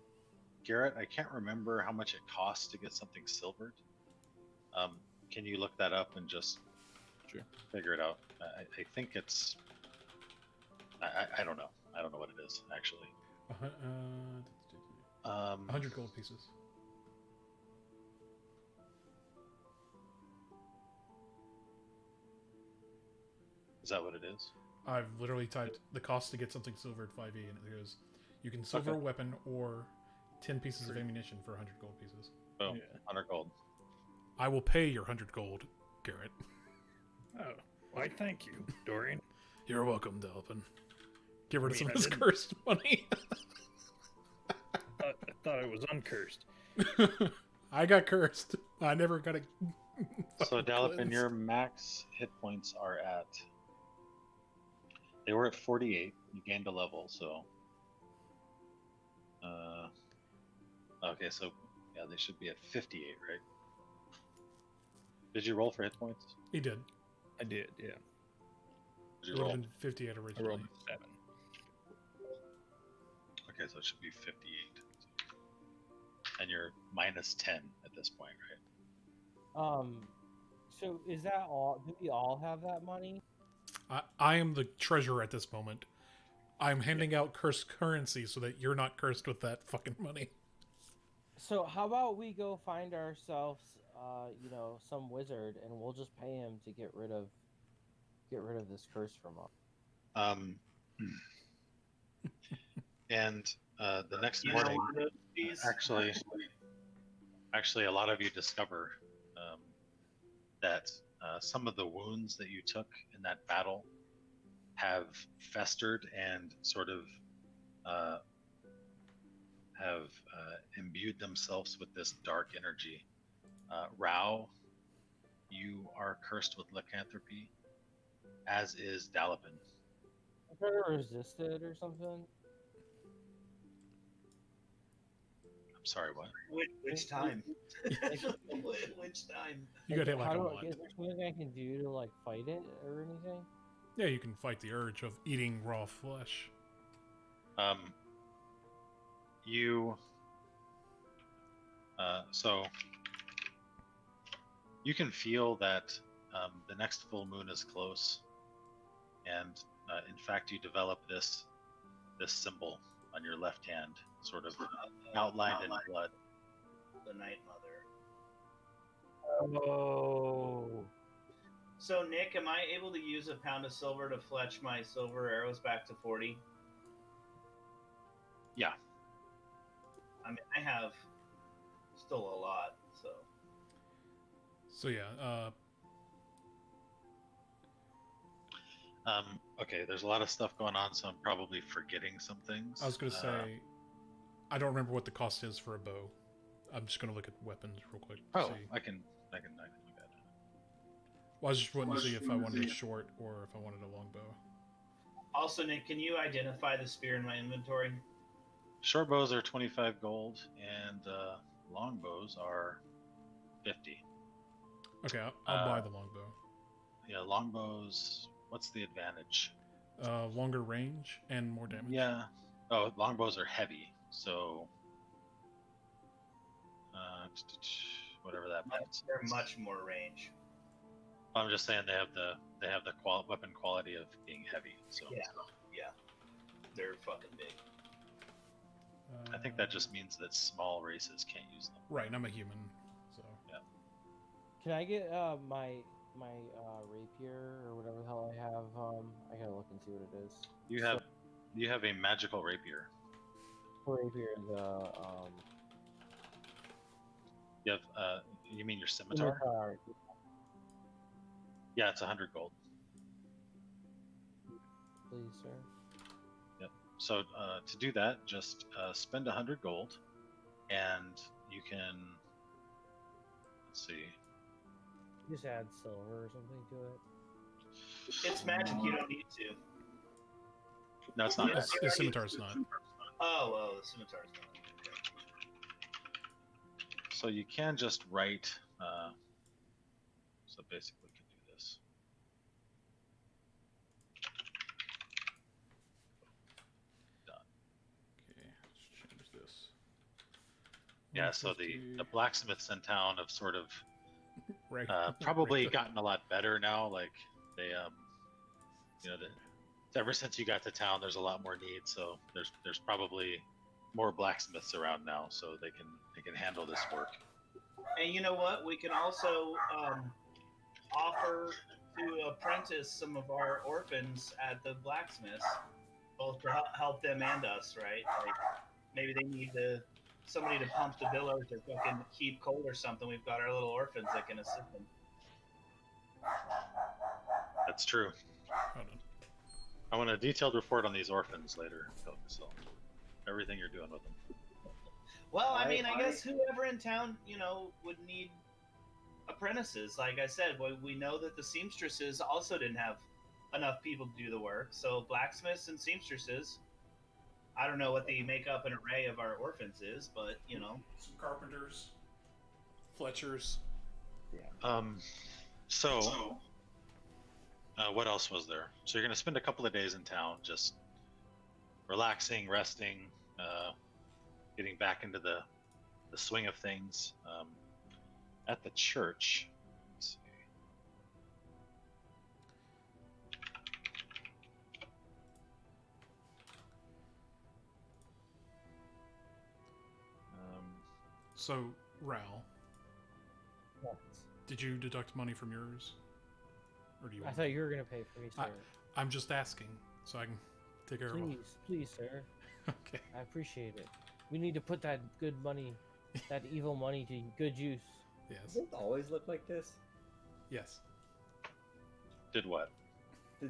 Garrett, I can't remember how much it costs to get something silvered. Can you look that up and just Sure. figure it out? I think it's... I don't know. I don't know what it is, actually. 100 gold pieces. Is that what it is? I've literally typed the cost to get something silvered 5e, and it goes, you can silver Okay. a weapon or 10 pieces of ammunition for 100 gold pieces. Boom. Yeah. 100 gold. I will pay your 100 gold, Garrett. Oh, why? Thank you, Dorian. You're welcome, Delphin. Get rid of some I of this didn't- cursed money. I thought I was uncursed. I got cursed. I never got a. So, Dalipin, cleanse. your max hit points are at... They were at 48. You gained a level, so... Okay, so, yeah, they should be at 58, right? Did you roll for hit points? He did. I did, yeah. Did It you would roll? have been 58 I originally. rolled a 7. Okay, so it should be 58. And you're minus 10 at this point, right? So is that all? Do we all have that money? I am the treasurer at this moment. I'm handing out cursed currency so that you're not cursed with that fucking money. So how about we go find ourselves, some wizard, and we'll just pay him to get rid of this curse from us. And the next you know morning, what, these actually, a lot of you discover that some of the wounds that you took in that battle have festered and sort of have imbued themselves with this dark energy. Rao, you are cursed with lycanthropy, as is Dalipin. I try to resist it or something. I'm sorry, what? which time? Like, Which time? You got hit like how a do lot. Is there something I can do to like fight it or anything? Yeah, you can fight the urge of eating raw flesh. So you can feel that the next full moon is close, and in fact, you develop this symbol on your left hand, sort of outlined in blood. The Night Mother. Oh. So Nick, am I able to use a pound of silver to fletch my silver arrows back to 40? Yeah. I mean, I have still a lot, so. So yeah, Okay, there's a lot of stuff going on, so I'm probably forgetting some things. I was going to say, I don't remember what the cost is for a bow. I'm just going to look at weapons real quick. To Oh, see. I can look at it. Well, I was just wanting to see if I wanted a short or if I wanted a long bow. Also, Nick, can you identify the spear in my inventory? Short bows are 25 gold, and long bows are 50. Okay, I'll buy the long bow. Yeah, long bows. What's the advantage? Longer range and more damage. Yeah. Oh, long bows are heavy, so whatever that means. They're much more range. I'm just saying they have the weapon quality of being heavy. So Yeah, they're fucking big. I think that just means that small races can't use them. Right, and I'm a human, so yeah. Can I get my rapier or whatever the hell I have? I gotta look and see what it is. You have a magical rapier. Rapier, You have you mean your scimitar? Yeah, it's 100 gold. Please, sir. Yep. So to do that, just spend 100 gold, and you can. Let's see. Just add silver or something to it. It's magic. You don't need to. No, it's not. the scimitar's not. Oh, the scimitar's not. So you can just write. So basically, you can do this. Done. Okay, let's change this. Yeah. So the blacksmiths in town have sort of right, probably right gotten a lot better now. Like they, ever since you got to town, there's a lot more need. So there's probably more blacksmiths around now, so they can handle this work. And you know what? We can also offer to apprentice some of our orphans at the blacksmiths, both to help them and us, right? Like maybe they need somebody to pump the billows or fucking keep cold or something. We've got our little orphans that can assist them. That's true. Hold on. I want a detailed report on these orphans later, so everything you're doing with them. Well, I mean, I guess whoever in town, would need apprentices. Like I said, we know that the seamstresses also didn't have enough people to do the work. So blacksmiths and seamstresses. I don't know what the makeup and array of our orphans is, but some carpenters, fletchers. Yeah. So what else was there? So you're gonna spend a couple of days in town, just relaxing, resting, getting back into the swing of things. At the church, let's see. So, Ral, What? did you deduct money from yours? Or do you I want thought you were gonna pay for me, sir. I'm just asking, so I can take care of it. Please, sir. Okay. I appreciate it. We need to put that good money, that evil money, to good use. Does Yes. it always look like this? Yes. Did what?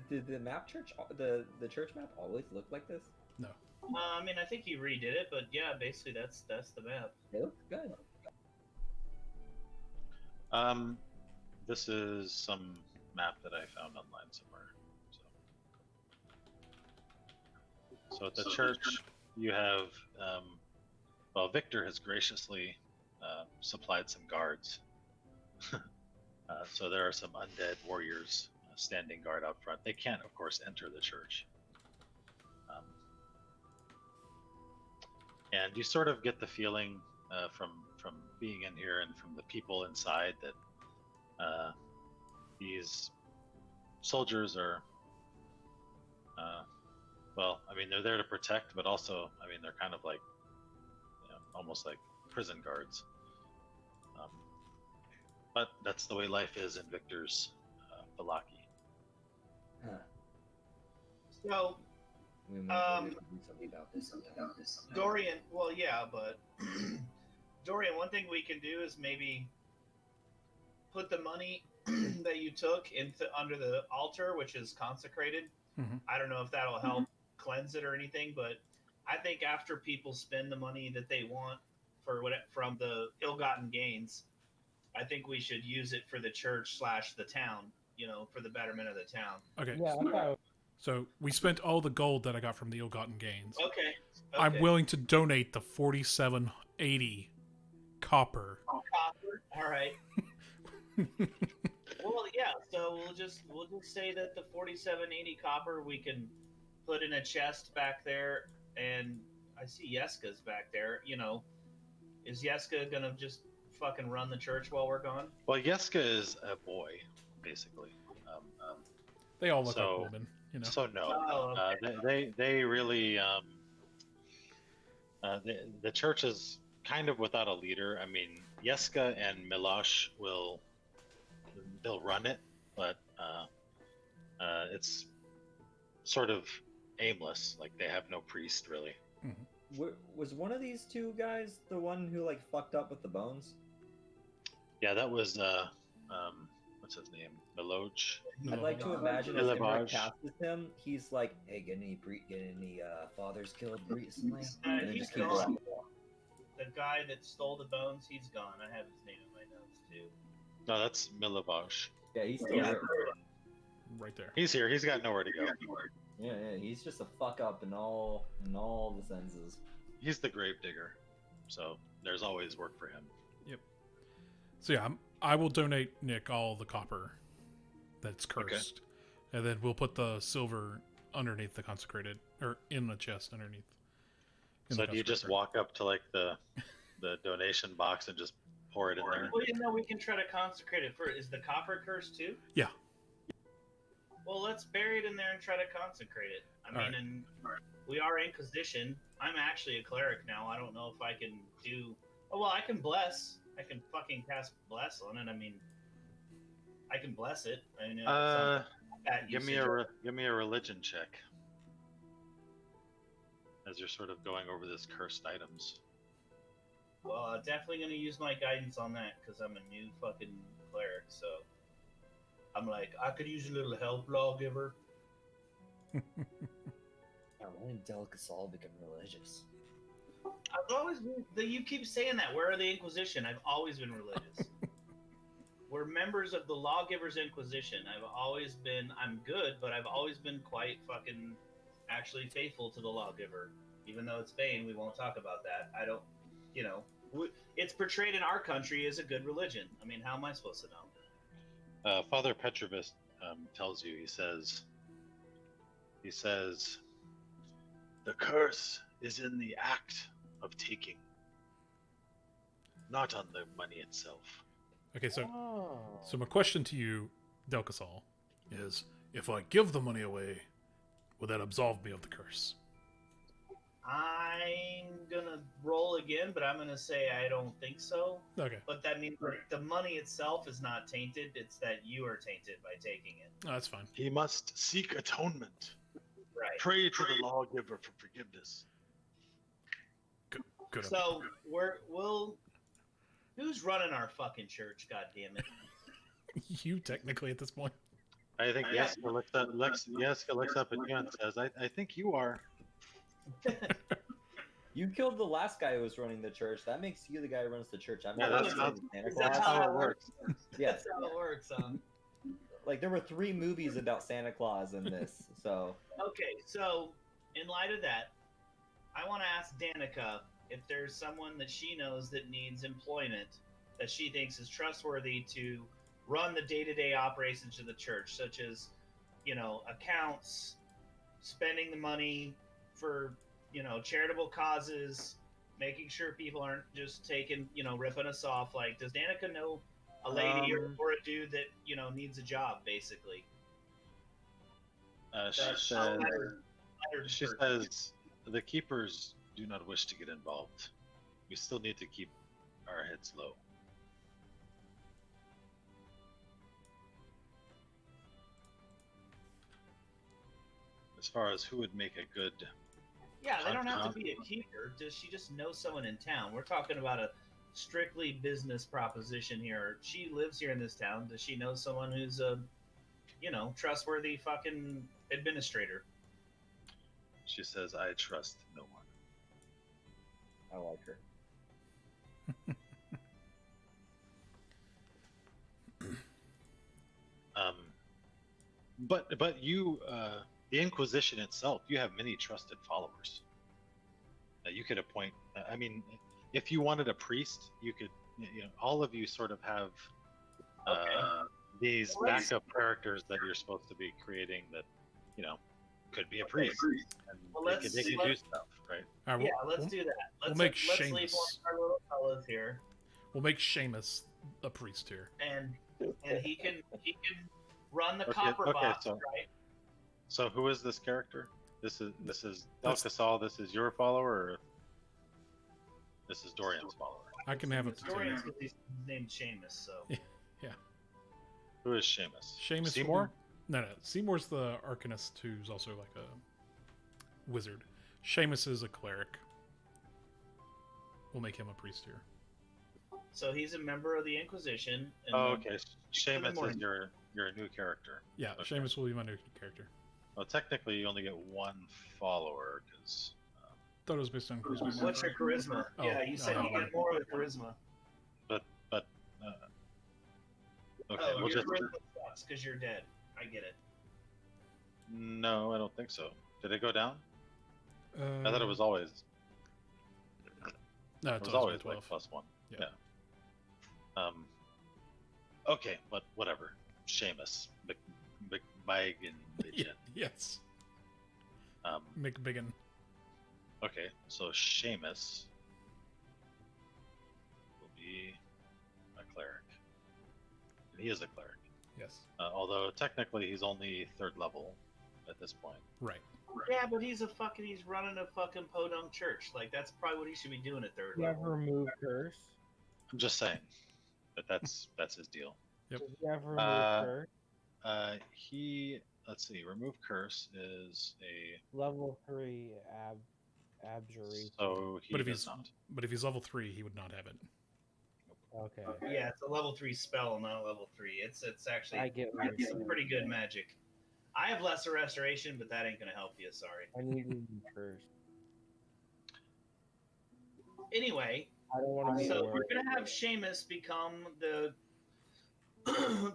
Did the map church, the church map always look like this? No. I mean, I think he redid it, but yeah, basically that's the map. It looks good. This is some map that I found online somewhere. So at the church, you have, Victor has graciously supplied some guards. So there are some undead warriors standing guard out front. They can't, of course, enter the church. And you sort of get the feeling from being in here and from the people inside that these soldiers are, they're there to protect, but also, they're kind of like, almost like prison guards. But that's the way life is in Victor's Falaki. Huh. So, We might need to do something about this. Dorian, well, yeah, but Dorian, one thing we can do is maybe put the money that you took under the altar, which is consecrated. Mhm. I don't know if that'll help cleanse it or anything, but I think after people spend the money that they want from the ill-gotten gains, I think we should use it for the church / the town. For the betterment of the town. Okay. Yeah, I'm fine with So we spent all the gold that I got from the ill-gotten gains. Okay. I'm willing to donate the 4780 copper. Copper. All right. Well, yeah. So we'll just say that the 4780 copper we can put in a chest back there, and I see Yeska's back there. Is Yeska gonna just fucking run the church while we're gone? Well, Yeska is a boy, basically. They all look So- like women, you know. So no, Oh, okay. they really the church is kind of without a leader. I mean, Yeska and Milosh they'll run it, but it's sort of aimless. Like they have no priest really. Was one of these two guys the one who like fucked up with the bones? Yeah, that was what's his name? Miloch. I'd like to imagine as Milovaj. Imric casts him, he's like, "Hey, get any fathers killed recently?" And then He's just keep gone. going. The guy that stole the bones, he's gone. I have his name in my notes too. No, that's Milovaj. Yeah, he's still Yeah. here. Right there. He's here. He's got nowhere to go. Yeah, he's just a fuck up in all the senses. He's the gravedigger, so there's always work for him. So yeah, I will donate Nick all the copper that's cursed, and then we'll put the silver underneath the consecrated, or in the chest underneath. in So the do you just consecrated. walk up to like the donation box and just pour it in there? Well, we can try to consecrate it first. Is the copper cursed too? Yeah. Well, let's bury it in there and try to consecrate it. I mean, Alright. and we are Inquisition. I'm actually a cleric now. I don't know if I can do. Oh well, I can bless. I can fucking cast bless on it. I mean, I can bless it. I mean, Give me a religion check. As you're sort of going over this cursed items. Well, definitely gonna use my guidance on that because I'm a new fucking cleric. So I'm like, I could use a little help, lawgiver. When did Delicasol become religious? I've always been. You keep saying that. Where are the Inquisition? I've always been religious. We're members of the Lawgivers Inquisition. I'm good, but I've always been quite fucking actually faithful to the Lawgiver. Even though it's Bane, we won't talk about that. I don't, it's portrayed in our country as a good religion. I mean, how am I supposed to know? Father Petrovist tells you, he says, the curse is in the act of taking, not on the money itself. Okay, so Oh. my question to you, Delcasol, is if I give the money away, will that absolve me of the curse? I'm gonna roll again, but I'm gonna say I don't think so. Okay, But that means the money itself is not tainted. It's that you are tainted by taking it. no, that's fine. He must seek atonement. Right. Pray to the lawgiver for forgiveness. Good. So who's running our fucking church? God damn it! You technically at this point. I think Yeska looks up at you and says, I think you are. You killed the last guy who was running the church. That makes you the guy who runs the church. I'm Yeah, not that's saying Santa is that Claus. how it works. Yes. That's how it works. Like there were 3 movies about Santa Claus in this, so Okay, so in light of that, I want to ask Danica if there's someone that she knows that needs employment that she thinks is trustworthy to run the day-to-day operations of the church, such as, accounts, spending the money for, charitable causes, making sure people aren't just ripping us off. Like, does Danica know a lady or a dude that, needs a job, basically? She says the keepers do not wish to get involved. We still need to keep our heads low. as far as who would make a good. Yeah, they don't have to be a keeper. Does she just know someone in town? We're talking about a strictly business proposition here. She lives here in this town. Does she know someone who's a, trustworthy fucking administrator? She says, "I trust no one." I like her. But you, the Inquisition itself, you have many trusted followers that you could appoint. I mean, if you wanted a priest, you could. All of you sort of have these backup characters that you're supposed to be creating that, could be a priest, and they can do stuff, right? All right, let's do that. We'll make let's leave one Seamus. of our little fellas here, We'll make Seamus a priest here. and he can run the copper box, right? So who is this character? This is Del Casal. This is your follower, or this is Dorian's follower? I can have it. Dorian's because he's named Seamus, so. Yeah. Who is Seamus? Seamus Seymour? No. Seymour's the arcanist who's also like a wizard. Seamus is a cleric. We'll make him a priest here. So he's a member of the Inquisition. And okay. Seamus is your new character. Yeah, okay. Seamus will be my new character. Well, technically, you only get one follower because. Thought it was based on charisma. What's your charisma? Oh, yeah, you said you get more of the charisma. But okay, oh, we'll your just. charisma sucks because you're dead. I get it. No, I don't think so. Did it go down? I thought it was always. No, it was always like +1. Yeah. Okay, but whatever. Seamus, McBigan. Yes. Um. McBiggin. Okay, so Seamus will be a cleric. And he is a cleric. Yes. Although technically he's only 3rd level at this point. Right. Yeah, but he's running a fucking podunk church. Like, that's probably what he should be doing at 3rd You level. ever remove curse? I'm just saying that that's his deal. Yep. Did you ever remove curse? Let's see, remove curse is a Level 3 abjury. So he does not. But if he's level 3, he would not have it. Okay. Yeah, it's a level 3 spell, not a level 3. It's actually I get what you're saying. pretty good magic. I have lesser restoration, but that ain't gonna help you. Sorry. I need to be first. Anyway, I don't want to be. so we're gonna have Seamus become the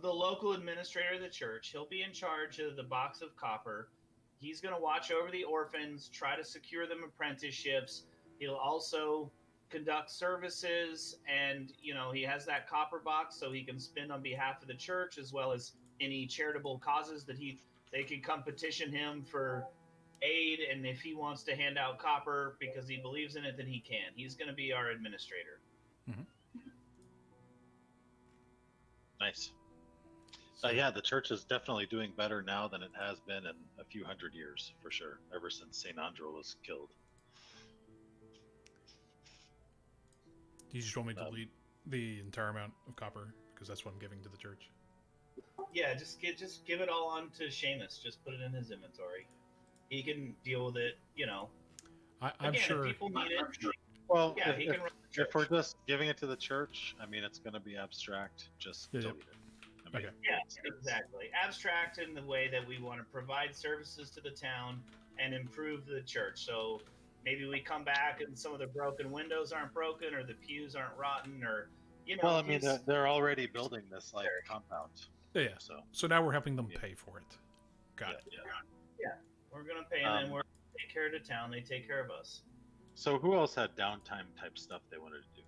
the local administrator of the church. He'll be in charge of the box of copper. He's gonna watch over the orphans, try to secure them apprenticeships. He'll also conduct services, and he has that copper box so he can spend on behalf of the church, as well as any charitable causes that they can come petition him for aid. And if he wants to hand out copper because he believes in it, then he can. He's going to be our administrator. Nice. Yeah, the church is definitely doing better now than it has been in a few hundred years, for sure, ever since St. Andrew was killed. You just want me to delete the entire amount of copper because that's what I'm giving to the church. Yeah, just give it all on to Seamus. Just put it in his inventory. He can deal with it. I'm sure. If people need it. Well, Yeah, he can run the church. if we're just giving it to the church, I mean, it's going to be abstract. Just delete it. I mean, Okay. Yeah, exactly. Abstract in the way that we want to provide services to the town and improve the church. So maybe we come back and some of the broken windows aren't broken, or the pews aren't rotten, or Well, I mean, they're already building this compound. Yeah. So now we're helping them Yeah. pay for it. Got it. Yeah, we're gonna pay them, and we're gonna take care of the town. They take care of us. So who else had downtime type stuff they wanted to do?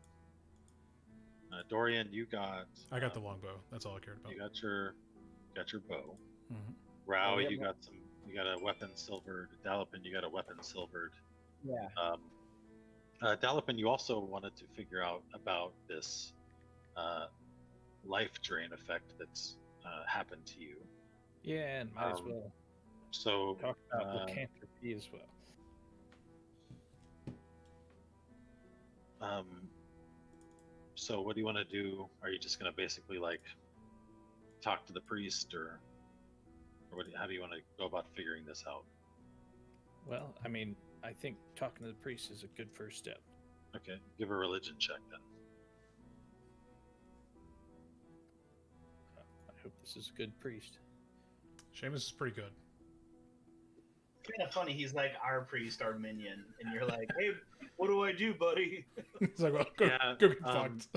Dorian, you got. I got the longbow. That's all I cared about. You got your bow. Mhm. Rao, yeah, you got a weapon silvered. Dalipin, you got a weapon silvered. Yeah. Dalipin, you also wanted to figure out about this life drain effect that's happened to you. Yeah, and might as well So talk about lycanthropy as well. So what do you want to do? Are you just going to basically talk to the priest, or how do you want to go about figuring this out? Well, I mean, I think talking to the priest is a good first step. Okay, give a religion check then. I hope this is a good priest. Seamus is pretty good. Kind of funny. He's like our priest, our minion, and you're like, "Hey, what do I do, buddy?" It's like, well, go get fucked.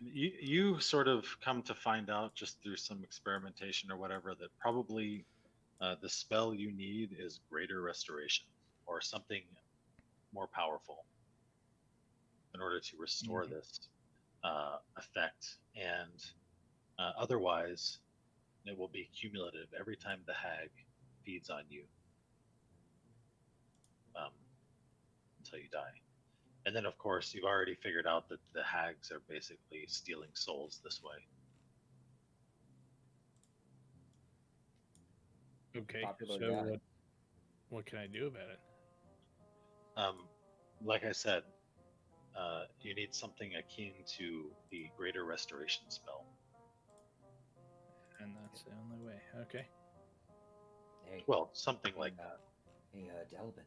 You sort of come to find out just through some experimentation or whatever that probably the spell you need is Greater Restoration or something more powerful in order to restore this effect, and otherwise it will be cumulative every time the hag feeds on you until you die. And then, of course, you've already figured out that the hags are basically stealing souls this way. Okay, Popular so guy. what can I do about it? Like I said, you need something akin to the Greater Restoration spell. And that's the only way. Okay. Hey, Well, something like that. Hey, Delvin.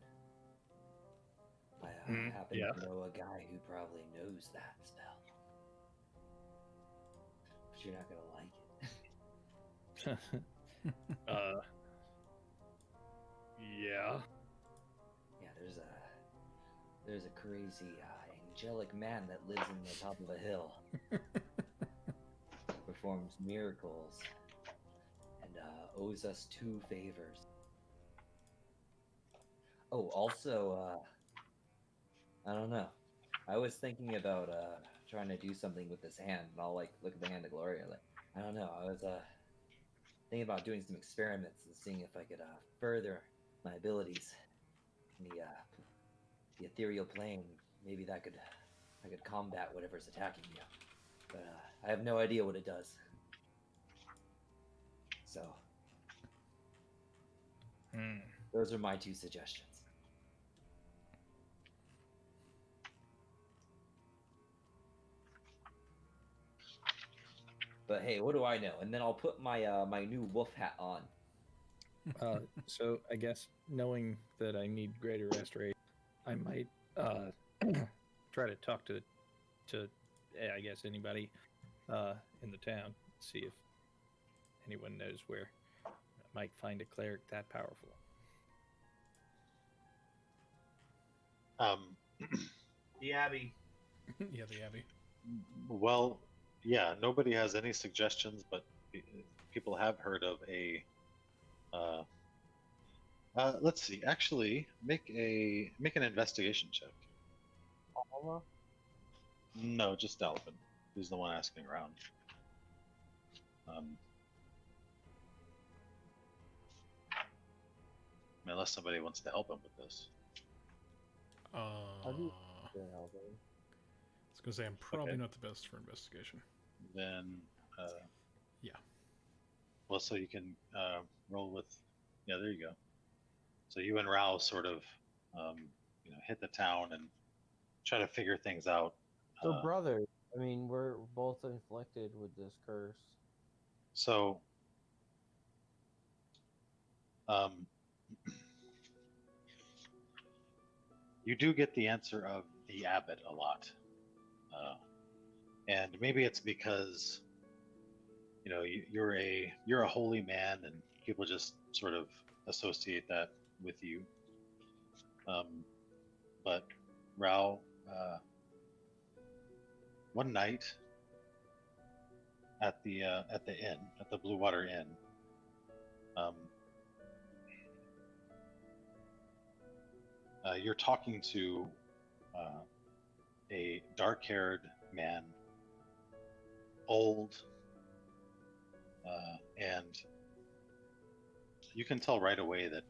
I happen yeah. to know a guy who probably knows that spell. But you're not gonna like it. Yeah. Yeah, there's a crazy angelic man that lives in the top of a hill. Performs miracles and owes us 2 favors. Oh, also, I don't know. I was thinking about trying to do something with this hand, and I'll like look at the hand of Gloria. Like, I don't know. I was thinking about doing some experiments and seeing if I could further my abilities in the ethereal plane. Maybe I could combat whatever's attacking you. But I have no idea what it does. So, those are my 2 suggestions. But hey, what do I know? And then I'll put my my new wolf hat on. So I guess knowing that I need greater restoration, I might try to talk to I guess anybody in the town, see if anyone knows where I might find a cleric that powerful. The Abbey. Yeah, the Abbey. Well, yeah, nobody has any suggestions, but people have heard of a. Let's see. Actually, make an investigation check. Alma? No, just Dalvin, who's the one asking around. Unless somebody wants to help him with this. How do you I was gonna say I'm probably Okay. not the best for investigation. Then, Yeah. well, so you can roll with. Yeah, there you go. So you and Rao sort of, hit the town and try to figure things out. So, brothers, I mean, we're both inflicted with this curse. So, you do get the answer of the abbot a lot, and maybe it's because you're a holy man, and people just sort of associate that with you. But Rao, one night at the inn, at the Blue Water Inn, you're talking to a dark-haired man, old, and you can tell right away that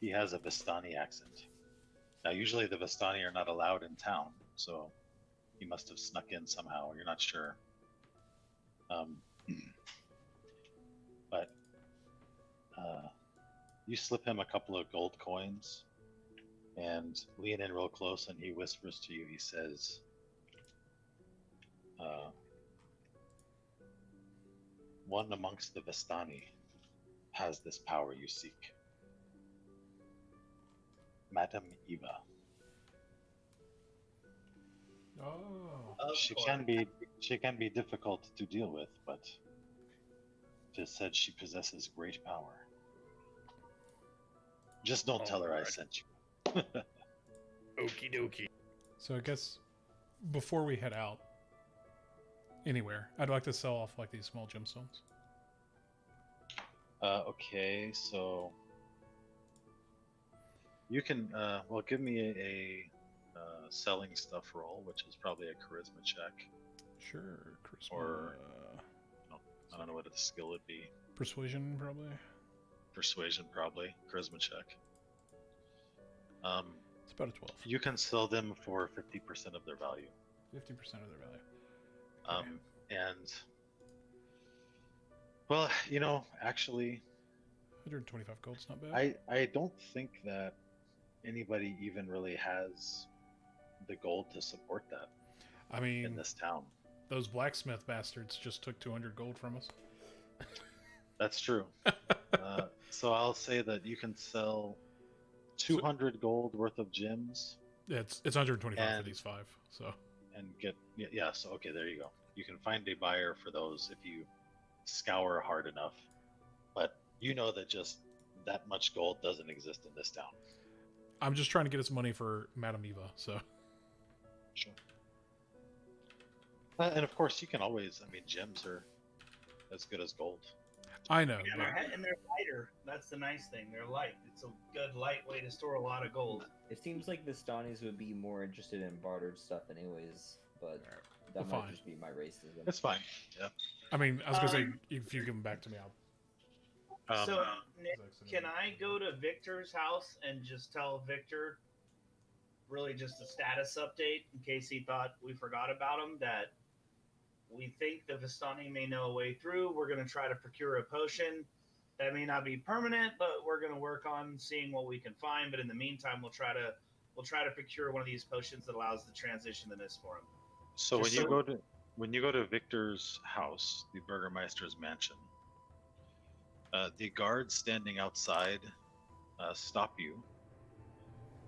he has a Vistani accent. Now, usually the Vistani are not allowed in town, so he must have snuck in somehow. You're not sure. But you slip him a couple of gold coins and lean in real close, and he whispers to you. He says, one amongst the Vistani has this power you seek. Madame Eva. Oh. Of She course. can be difficult to deal with, but it is said she possesses great power. Just don't tell her I Alright. sent you. Okie dokie. So I guess before we head out anywhere, I'd like to sell off like these small gemstones. Okay, so you can well give me a selling stuff roll, which is probably a charisma check. Sure, charisma. Or- I don't know what the skill would be. Persuasion, probably. Persuasion, probably. Charisma check. It's about a 12. You can sell them for 50% of their value. 50% of their value. And well, you know, actually, 125 gold's not bad. I don't think that anybody even really has the gold to support that I in mean, this town. those blacksmith bastards just took 200 gold from us. That's true. So I'll say that you can sell 200 gold worth of gems It's 125 for And- these 5. So and get yeah. So okay, there you go. You can find a buyer for those if you scour hard enough. But you know that just that much gold doesn't exist in this town. I'm just trying to get us money for Madame Eva. So Sure. And of course, you can always. I mean, gems are as good as gold. I know. And they're lighter. That's the nice thing. They're light. It's a good light way to store a lot of gold. It seems like the Stanis would be more interested in bartered stuff, anyways. But that Well, might fine. just be my racism. It's fine. Yeah. I mean, I was gonna say if you give them back to me, I'll. So, Nick, can I go to Victor's house and just tell Victor, really just a status update in case he thought we forgot about him, that we think the Vistani may know a way through. We're going to try to procure a potion. That may not be permanent, but we're going to work on seeing what we can find. But in the meantime, we'll try to procure one of these potions that allows the transition to this for him. So Just when you go to Victor's house, the Burgermeister's mansion, the guards standing outside stop you,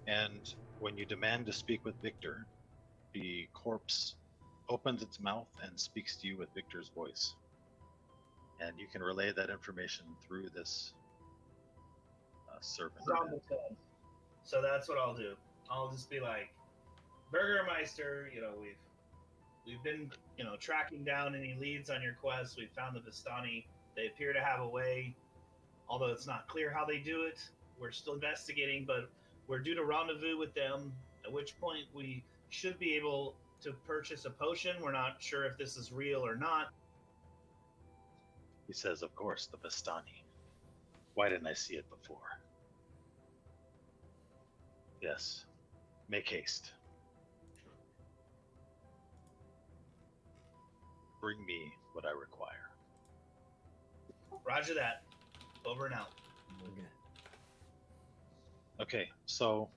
and when you demand to speak with Victor, the corpse opens its mouth and speaks to you with Victor's voice, and you can relay that information through this servant. So that's what I'll do. I'll just be like, Burgermeister, we've been, tracking down any leads on your quest. We found the Vistani. They appear to have a way, although it's not clear how they do it. We're still investigating, but we're due to rendezvous with them, at which point we should be able to purchase a potion. We're not sure if this is real or not. He says, "Of course, the Vistani. Why didn't I see it before?" Yes. Make haste. Bring me what I require. Roger that. Over and out. Okay. Okay, so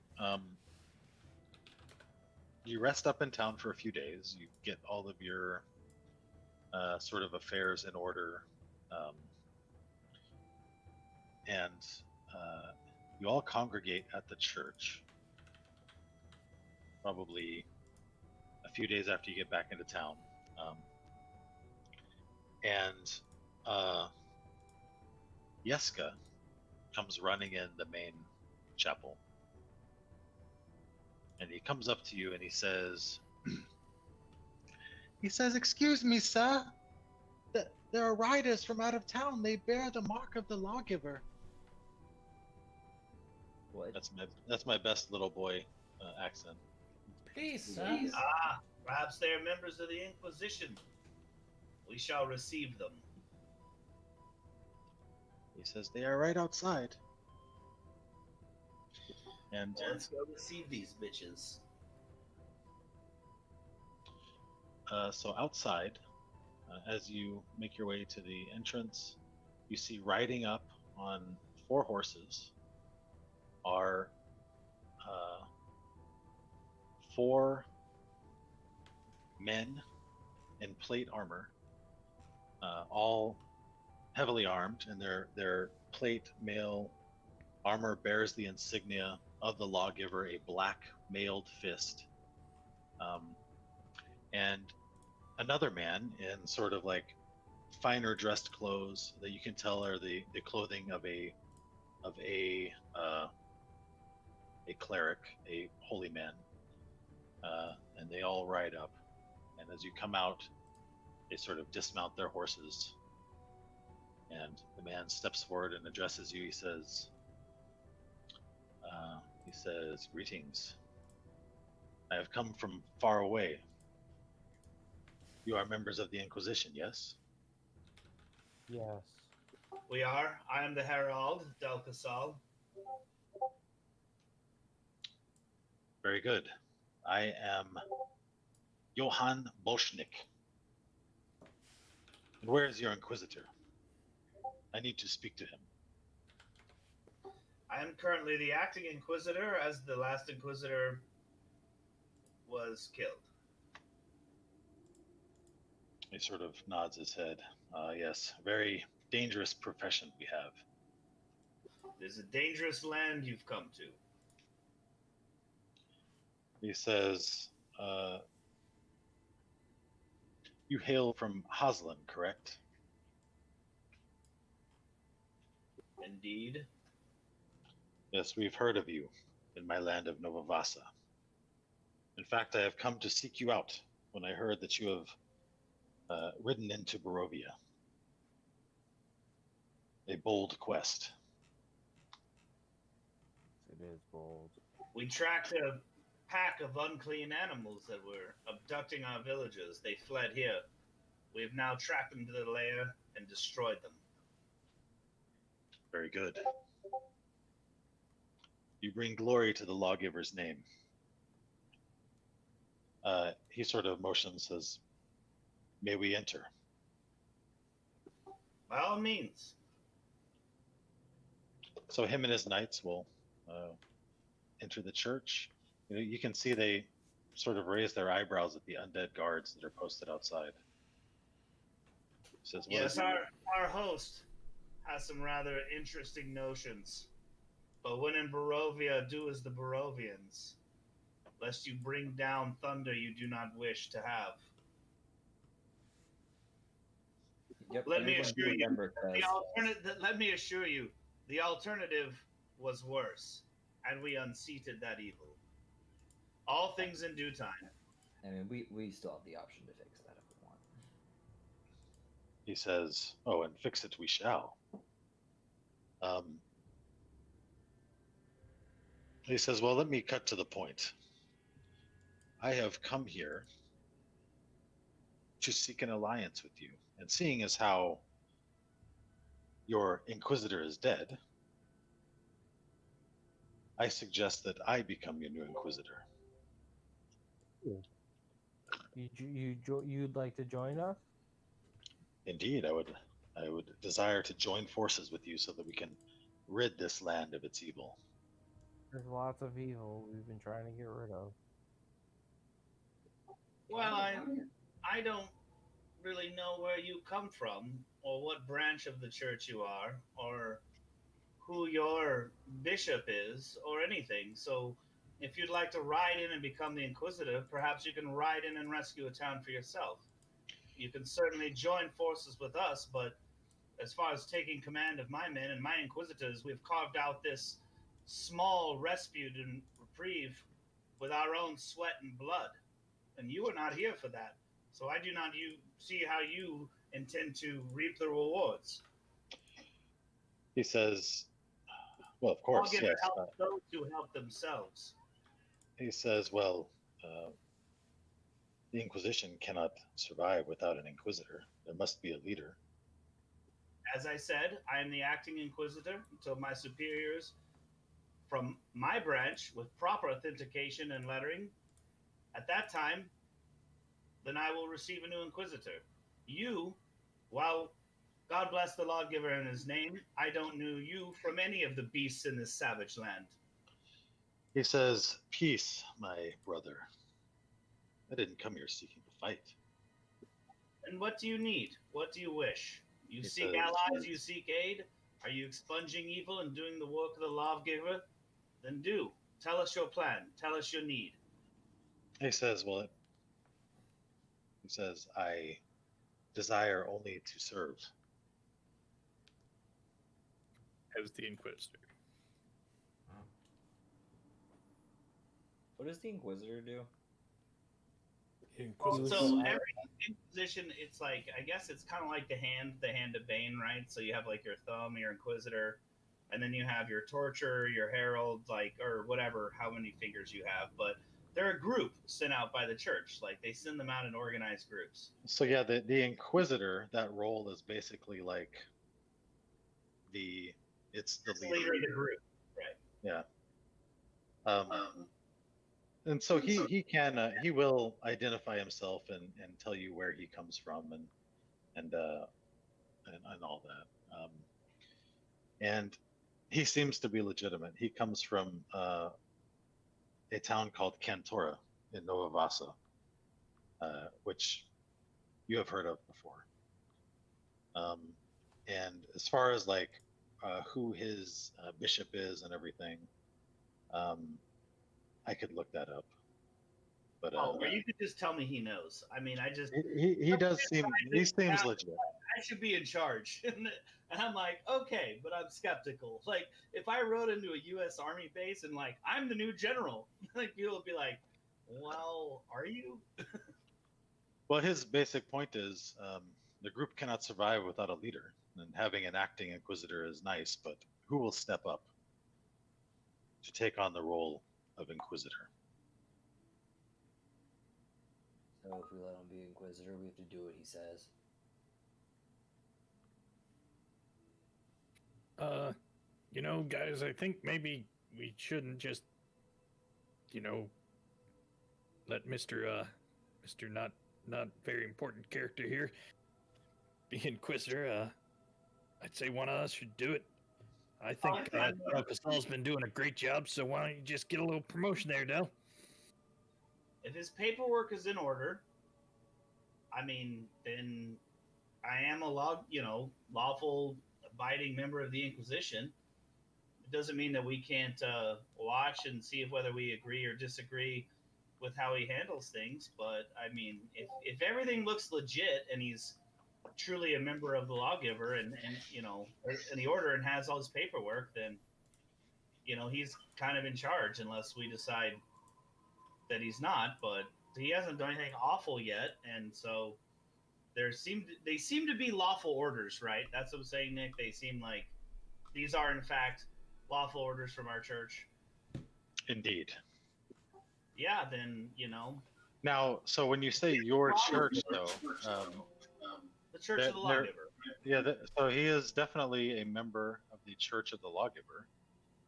you rest up in town for a few days. You get all of your sort of affairs in order, and you all congregate at the church. Probably a few days after you get back into town, and Yeska comes running in the main chapel, and he comes up to you and he says, "Excuse me, sir. There are riders from out of town. They bear the mark of the lawgiver." What? That's my best little boy accent. Please, sir. Perhaps they are members of the Inquisition. We shall receive them. He says they are right outside. And Let's go receive these bitches. so outside, as you make your way to the entrance, you see riding up on 4 horses are 4 men in plate armor, all heavily armed, and their plate mail armor bears the insignia of the lawgiver a black mailed fist, and another man in sort of like finer dressed clothes that you can tell are the clothing of a cleric, a holy man, and they all ride up. And as you come out, they sort of dismount their horses, and the man steps forward and addresses you. He says, "Greetings. I have come from far away. You are members of the Inquisition, yes?" Yes. We are. I am the Herald, Del Casal. Very good. I am Johann Bolshnik. And where is your Inquisitor? I need to speak to him. I am currently the acting Inquisitor, as the last Inquisitor was killed. He sort of nods his head. Yes, very dangerous profession we have. There's a dangerous land you've come to. He says, you hail from Haslan, correct? Indeed. Yes, we've heard of you in my land of Novavasa. In fact, I have come to seek you out when I heard that you have ridden into Barovia. A bold quest. It is bold. We tracked a pack of unclean animals that were abducting our villagers. They fled here. We have now tracked them to the lair and destroyed them. Very good. You bring glory to the lawgiver's name. He sort of motions, says, "May we enter?" By all means. So him and his knights will enter the church. You can see they sort of raise their eyebrows at the undead guards that are posted outside. He says, yes, our host has some rather interesting notions. But when in Barovia, do as the Barovians, lest you bring down thunder you do not wish to have. Yep. Let me assure you, the alternative was worse, and we unseated that evil. All things in due time. I mean, we still have the option to fix that if we want. He says, "Oh, and fix it we shall." He says, "Well, let me cut to the point. I have come here to seek an alliance with you, and seeing as how your Inquisitor is dead, I suggest that I become your new Inquisitor." You'd like to join us? Indeed, I would desire to join forces with you so that we can rid this land of its evil. There's lots of evil we've been trying to get rid of. Well, I don't really know where you come from, or what branch of the church you are, or who your bishop is, or anything. So if you'd like to ride in and become the Inquisitor, perhaps you can ride in and rescue a town for yourself. You can certainly join forces with us, but as far as taking command of my men and my Inquisitors, we've carved out this small respite and reprieve with our own sweat and blood. And you are not here for that. So I do not see how you intend to reap the rewards. He says, "Well, of course, yes." Help those who help themselves. He says, "Well, the Inquisition cannot survive without an Inquisitor. There must be a leader." As I said, I am the acting Inquisitor until my superiors from my branch, with proper authentication and lettering, at that time, then I will receive a new Inquisitor. You, while God bless the lawgiver in his name, I don't know you from any of the beasts in this savage land. He says, "Peace, my brother. I didn't come here seeking to fight." And what do you need? What do you wish? You He seek says, allies, you seek aid? Are you expunging evil and doing the work of the lawgiver? Then do. Tell us your plan. Tell us your need. He says, I desire only to serve. As the Inquisitor. What does the Inquisitor do? Inquisitor. So every Inquisition, it's like, I guess it's kind of like the hand of Bane, right? So you have like your thumb, your Inquisitor, and then you have your Torturer, your Herald, like, or whatever, how many figures you have. But they're a group sent out by the church. Like they send them out in organized groups. So yeah, the Inquisitor, that role is basically like it's the Leader of the group, right? Yeah. And so he will identify himself and tell you where he comes from and all that. And he seems to be legitimate. He comes from a town called Cantora in Nova Vasa, which you have heard of before. And as far as like who his bishop is and everything, I could look that up. But or you could just tell me he knows. I mean, I just he seems legit. I should be in charge, and I'm like, okay, but I'm skeptical. Like, if I rode into a U.S. Army base and like I'm the new general, like people would be like, well, are you? Well, his basic point is the group cannot survive without a leader, and having an acting inquisitor is nice, but who will step up to take on the role of inquisitor? So if we let him be Inquisitor, we have to do what he says. Guys, I think maybe we shouldn't just, let Mr. not very important character here be Inquisitor. I'd say one of us should do it. I think Castell's been doing a great job, so why don't you just get a little promotion there, Del? If his paperwork is in order, I mean, then I am a lawful abiding member of the Inquisition. It doesn't mean that we can't watch and see whether we agree or disagree with how he handles things. But I mean, if everything looks legit and he's truly a member of the lawgiver and in the order and has all his paperwork, then he's kind of in charge unless we decide that he's not. But he hasn't done anything awful yet, and so they seem to be lawful orders, right? That's what I'm saying, Nick. They seem like these are in fact lawful orders from our church. Indeed. Yeah, then Now, so when you say your church, though, the Church of the Lawgiver. Yeah, so he is definitely a member of the Church of the Lawgiver.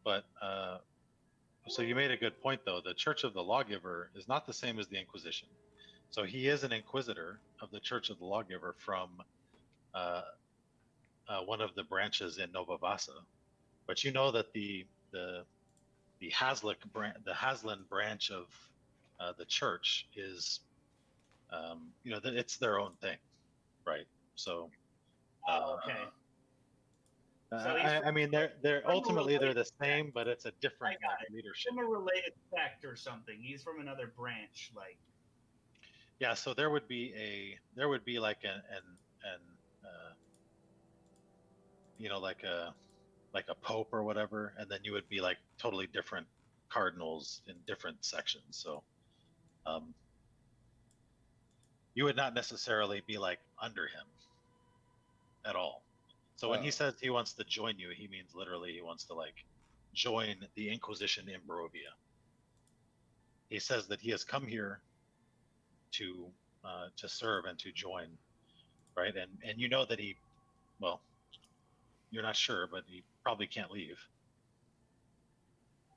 But so you made a good point, though. The Church of the Lawgiver is not the same as the Inquisition. So he is an inquisitor of the Church of the Lawgiver from one of the branches in Nova Vasa. But you know that the Haslan branch of the church is, it's their own thing, right? So, Okay. So I mean, they're ultimately they're the same, but it's a different leadership. From a related sect or something. He's from another branch, like. Yeah, so there would be like like a pope or whatever, and then you would be like totally different cardinals in different sections. So you would not necessarily be like under him at all. So when he says he wants to join you, he means literally he wants to like join the Inquisition in Barovia. He says that he has come here to serve and to join, right? And you know that you're not sure, but he probably can't leave.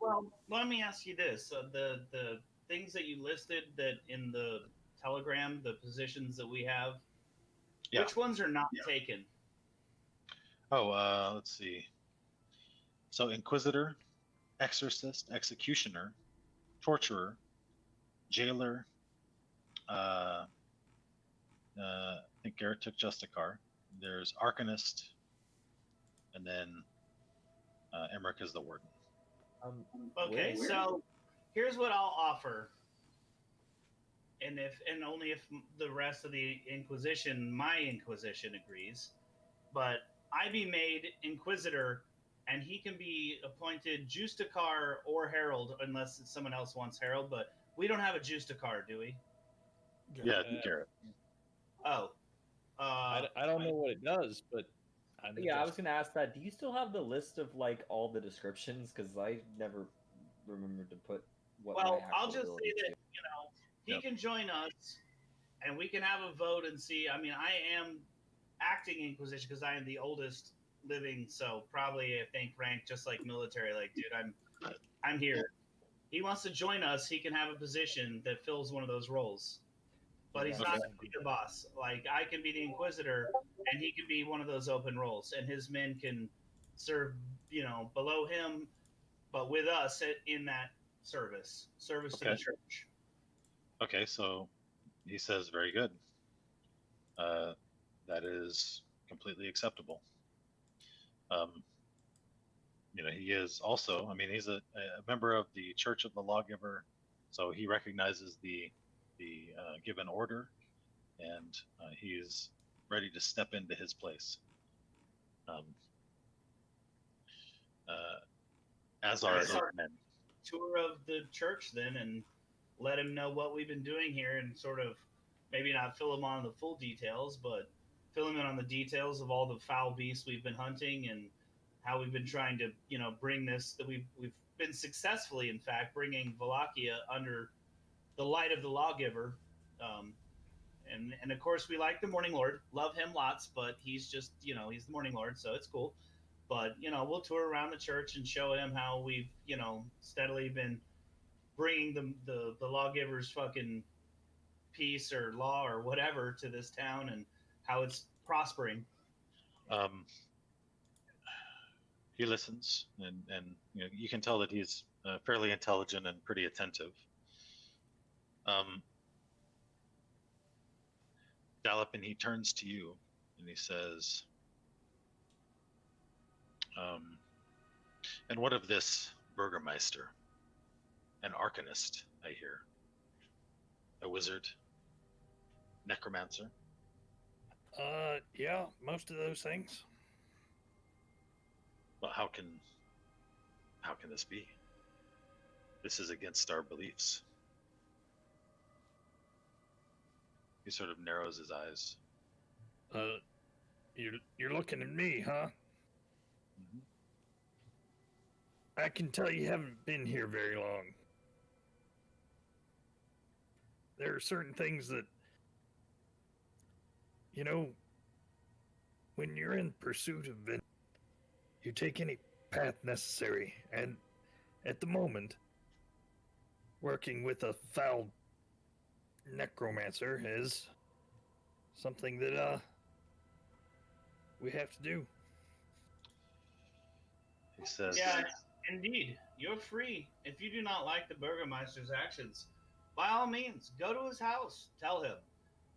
Well, let me ask you this: the things that you listed that in the telegram, the positions that we have, which ones are not taken? Oh, let's see. So Inquisitor, Exorcist, Executioner, Torturer, Jailer. I think Garrett took Justicar. There's Arcanist, and then Emmerich is the Warden. Okay, so here's what I'll offer, and only if the rest of the Inquisition, my Inquisition, agrees. But I be made Inquisitor, and he can be appointed Justicar or Herald, unless someone else wants Herald. But we don't have a Justicar, do we? Yeah, Garrett. Oh, I don't know what it does, but Yeah, I was gonna ask that. Do you still have the list of like all the descriptions? Because I never remembered to put what. Well, my I'll just say that he Yep. can join us, and we can have a vote and see. I mean, I am acting Inquisition because I am the oldest living, so probably I think rank just like military. Like, dude, I'm here. He wants to join us. He can have a position that fills one of those roles, but he's not the boss. Like, I can be the Inquisitor, and he can be one of those open roles, and his men can serve, below him, but with us in that service to the church. Okay, so he says, very good. That is completely acceptable. He is also, I mean, he's a member of the Church of the Lawgiver, so he recognizes the given order, and he is ready to step into his place. As are his men. Tour of the church then, and let him know what we've been doing here, and sort of maybe not fill him on the full details, but fill him in on the details of all the foul beasts we've been hunting and how we've been trying to bring this, that we've been successfully, in fact, bringing Wallachia under the light of the lawgiver. And of course we like the Morning Lord, love him lots, but he's just he's the Morning Lord, so it's cool. But we'll tour around the church and show him how we've steadily been bringing the lawgiver's fucking peace or law or whatever to this town, and how it's prospering. He listens, and you can tell that he's fairly intelligent and pretty attentive. Gallopin, he turns to you and he says, and what of this Burgermeister? An arcanist, I hear. A wizard? Necromancer? Yeah, most of those things. Well, how can this be? This is against our beliefs. He sort of narrows his eyes. You're looking at me, huh? Mm-hmm. I can tell you haven't been here very long. There are certain things that, when you're in pursuit of vengeance, you take any path necessary, and at the moment, working with a foul necromancer is something that we have to do. He says, yeah, indeed, you're free. If you do not like the Burgermeister's actions, by all means, go to his house. Tell him.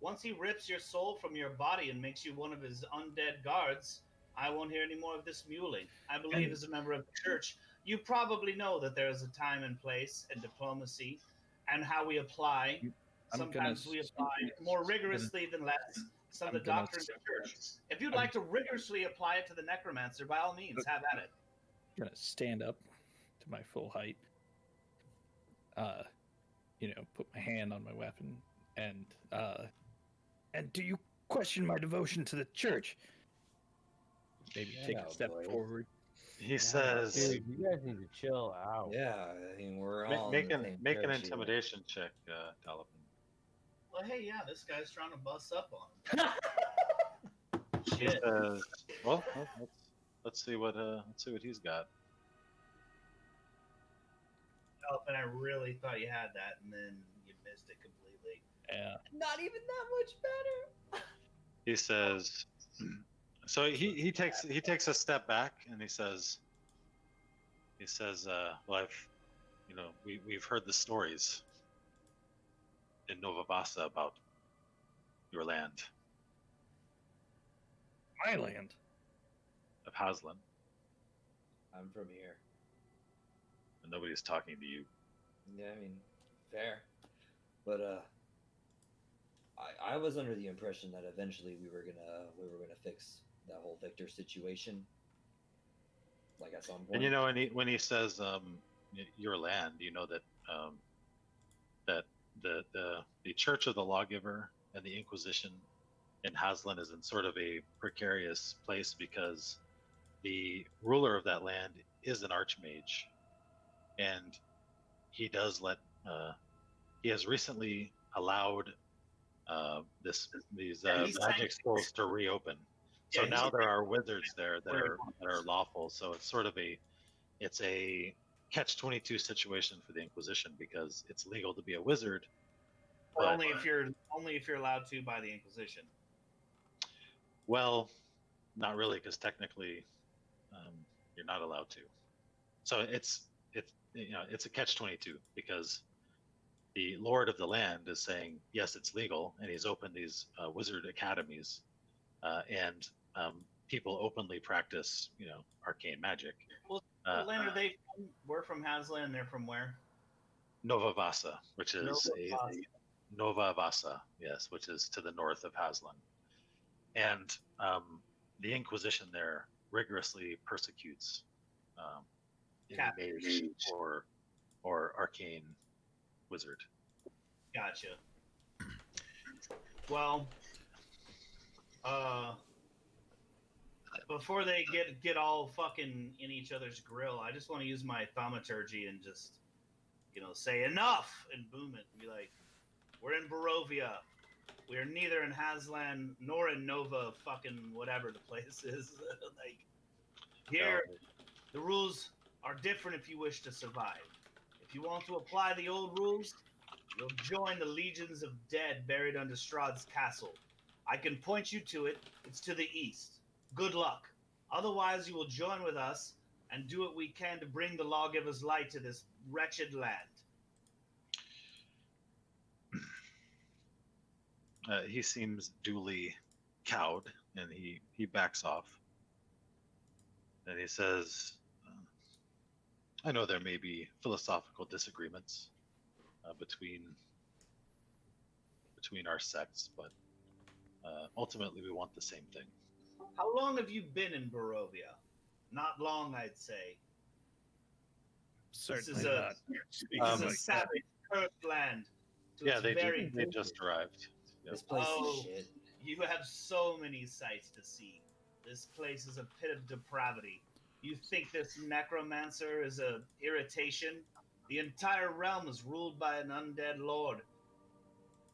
Once he rips your soul from your body and makes you one of his undead guards, I won't hear any more of this muling. I believe as a member of the church, you probably know that there is a time and place and diplomacy and how we apply. Sometimes we apply more rigorously than less some of the doctrines of the church. If you'd like to rigorously apply it to the necromancer, by all means, have at it. I'm going to stand up to my full height, put my hand on my weapon, and do you question my devotion to the church? Maybe take a step forward. He says, dude, you guys need to chill out. Yeah, I mean, we're all make an intimidation check, Gallopin. Well, hey, yeah, this guy's trying to bust up on him. He says, well, let's see what he's got. And I really thought you had that, and then you missed it completely. Yeah. Not even that much better. He says, so he takes a step back and he says, well, we've heard the stories in Nova Vasa about your land. My land? Of Haslan. I'm from here. and nobody's talking to you. Yeah, I mean, fair. But I was under the impression that eventually we were gonna fix that whole Victor situation, like at some And point. when he says your land, you know that that the Church of the Lawgiver and the Inquisition in Haslan is in sort of a precarious place because the ruler of that land is an archmage, and he does let he has recently allowed these magic schools to reopen. So Yeah, now there are wizards there that are lawful. So it's sort of a catch-22 situation for the Inquisition because it's legal to be a wizard, but only if you're allowed to by the Inquisition. well, not really, because technically you're not allowed to. So it's it's a catch-22 because the lord of the land is saying yes, it's legal, and he's opened these wizard academies, and people openly practice arcane magic. Well, Lynn, we're from Haslan. They're from where? Nova Vasa, which is Nova Vasa. Nova Vasa, yes, which is to the north of Haslan, and the Inquisition there rigorously persecutes any mage or arcane wizard. Gotcha. Well, before they get all fucking in each other's grill, I just want to use my thaumaturgy and just say enough and boom it and be like, we're in Barovia. We're neither in Haslan nor in Nova fucking whatever the place is. Like, here, the rules are different if you wish to survive. If you want to apply the old rules, you'll join the legions of dead buried under Strahd's castle. I can point you to it. It's to the east. Good luck. Otherwise, you will join with us and do what we can to bring the Lawgiver's light to this wretched land. He seems duly cowed, and he backs off. And he says, I know there may be philosophical disagreements between our sects, but ultimately we want the same thing. How long have you been in Barovia? Not long, I'd say. Certainly this is a savage, cursed land. Yeah, they just arrived. Yep. This place is shit. You have so many sights to see. This place is a pit of depravity. You think this necromancer is a irritation? The entire realm is ruled by an undead lord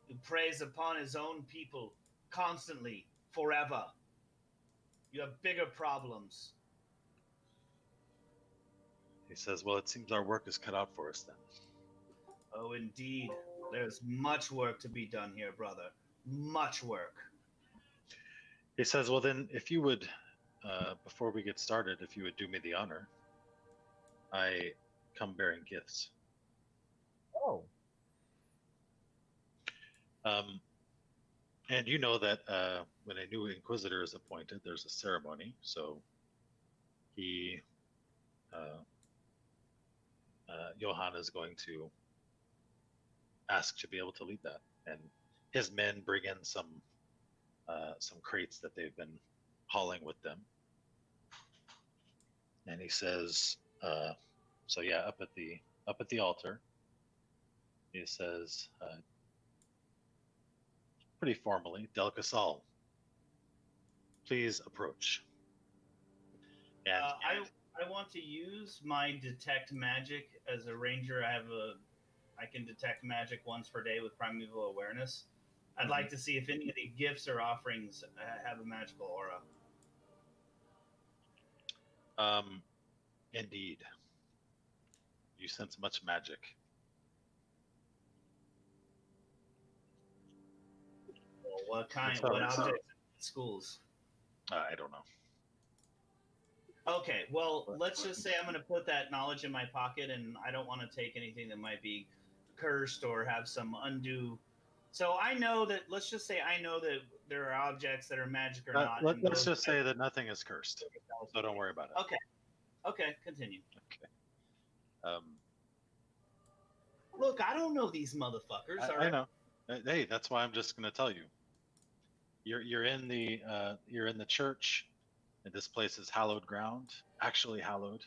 who preys upon his own people constantly, forever. You have bigger problems. He says, well, it seems our work is cut out for us then. Oh, indeed. There's much work to be done here, brother. Much work. He says, well, then, if you would, before we get started, if you would do me the honor, I come bearing gifts. Oh. And you know that when a new Inquisitor is appointed, there's a ceremony. So Johann is going to ask to be able to lead that. And his men bring in some crates that they've been hauling with them. And he says, so yeah, up at the altar, he says, pretty formally, Delcasal, please approach. And I want to use my detect magic as a ranger. I can detect magic once per day with primeval awareness. I'd like to see if any of the gifts or offerings have a magical aura. Indeed. You sense much magic. Well, what kind? What objects? Schools? I don't know. Okay, well, let's just say I'm going to put that knowledge in my pocket, and I don't want to take anything that might be cursed or have some undue. So I know that. Let's just say I know that there are objects that are magic or not. Let's just say that nothing is cursed, so don't worry about it. Okay, continue. Okay. Look, I don't know these motherfuckers. I know. Hey, that's why I'm just going to tell you. You're in the church, and this place is hallowed ground, actually hallowed.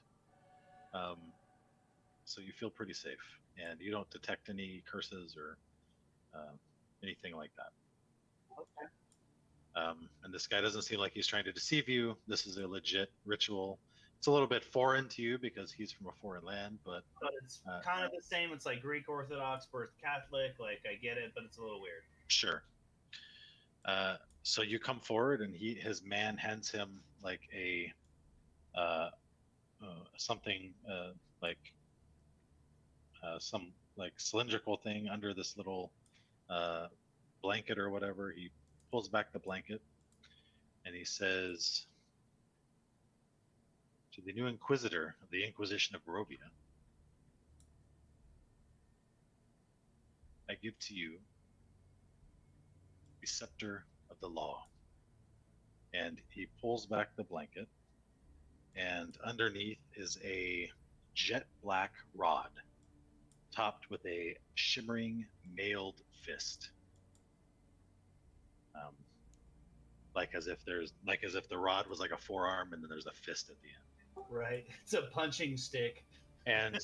So you feel pretty safe, and you don't detect any curses or anything like that. Okay. And this guy doesn't seem like he's trying to deceive you. This is a legit ritual. It's a little bit foreign to you because he's from a foreign land, but it's kind of the same. It's like Greek Orthodox versus Catholic. Like, I get it, but it's a little weird. sure. So you come forward, and his man hands him like a something like some like cylindrical thing under this little blanket or whatever. He pulls back the blanket, and he says, "To the new Inquisitor of the Inquisition of Barovia, I give to you the scepter of the law." And he pulls back the blanket, and underneath is a jet black rod topped with a shimmering mailed fist. Like as if the rod was like a forearm, and then there's a fist at the end. Right. It's a punching stick. And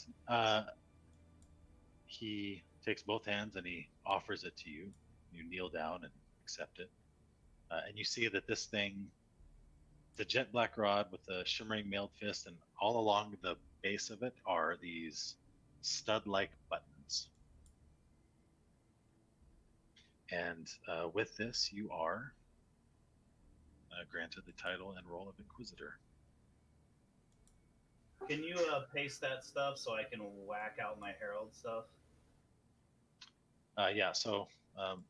he takes both hands and he offers it to you. You kneel down and accept it. And you see that this thing, the jet black rod with the shimmering mailed fist, and all along the base of it are these stud-like buttons. And with this, you are granted the title and role of Inquisitor. Can you paste that stuff so I can whack out my Herald stuff? Yeah, so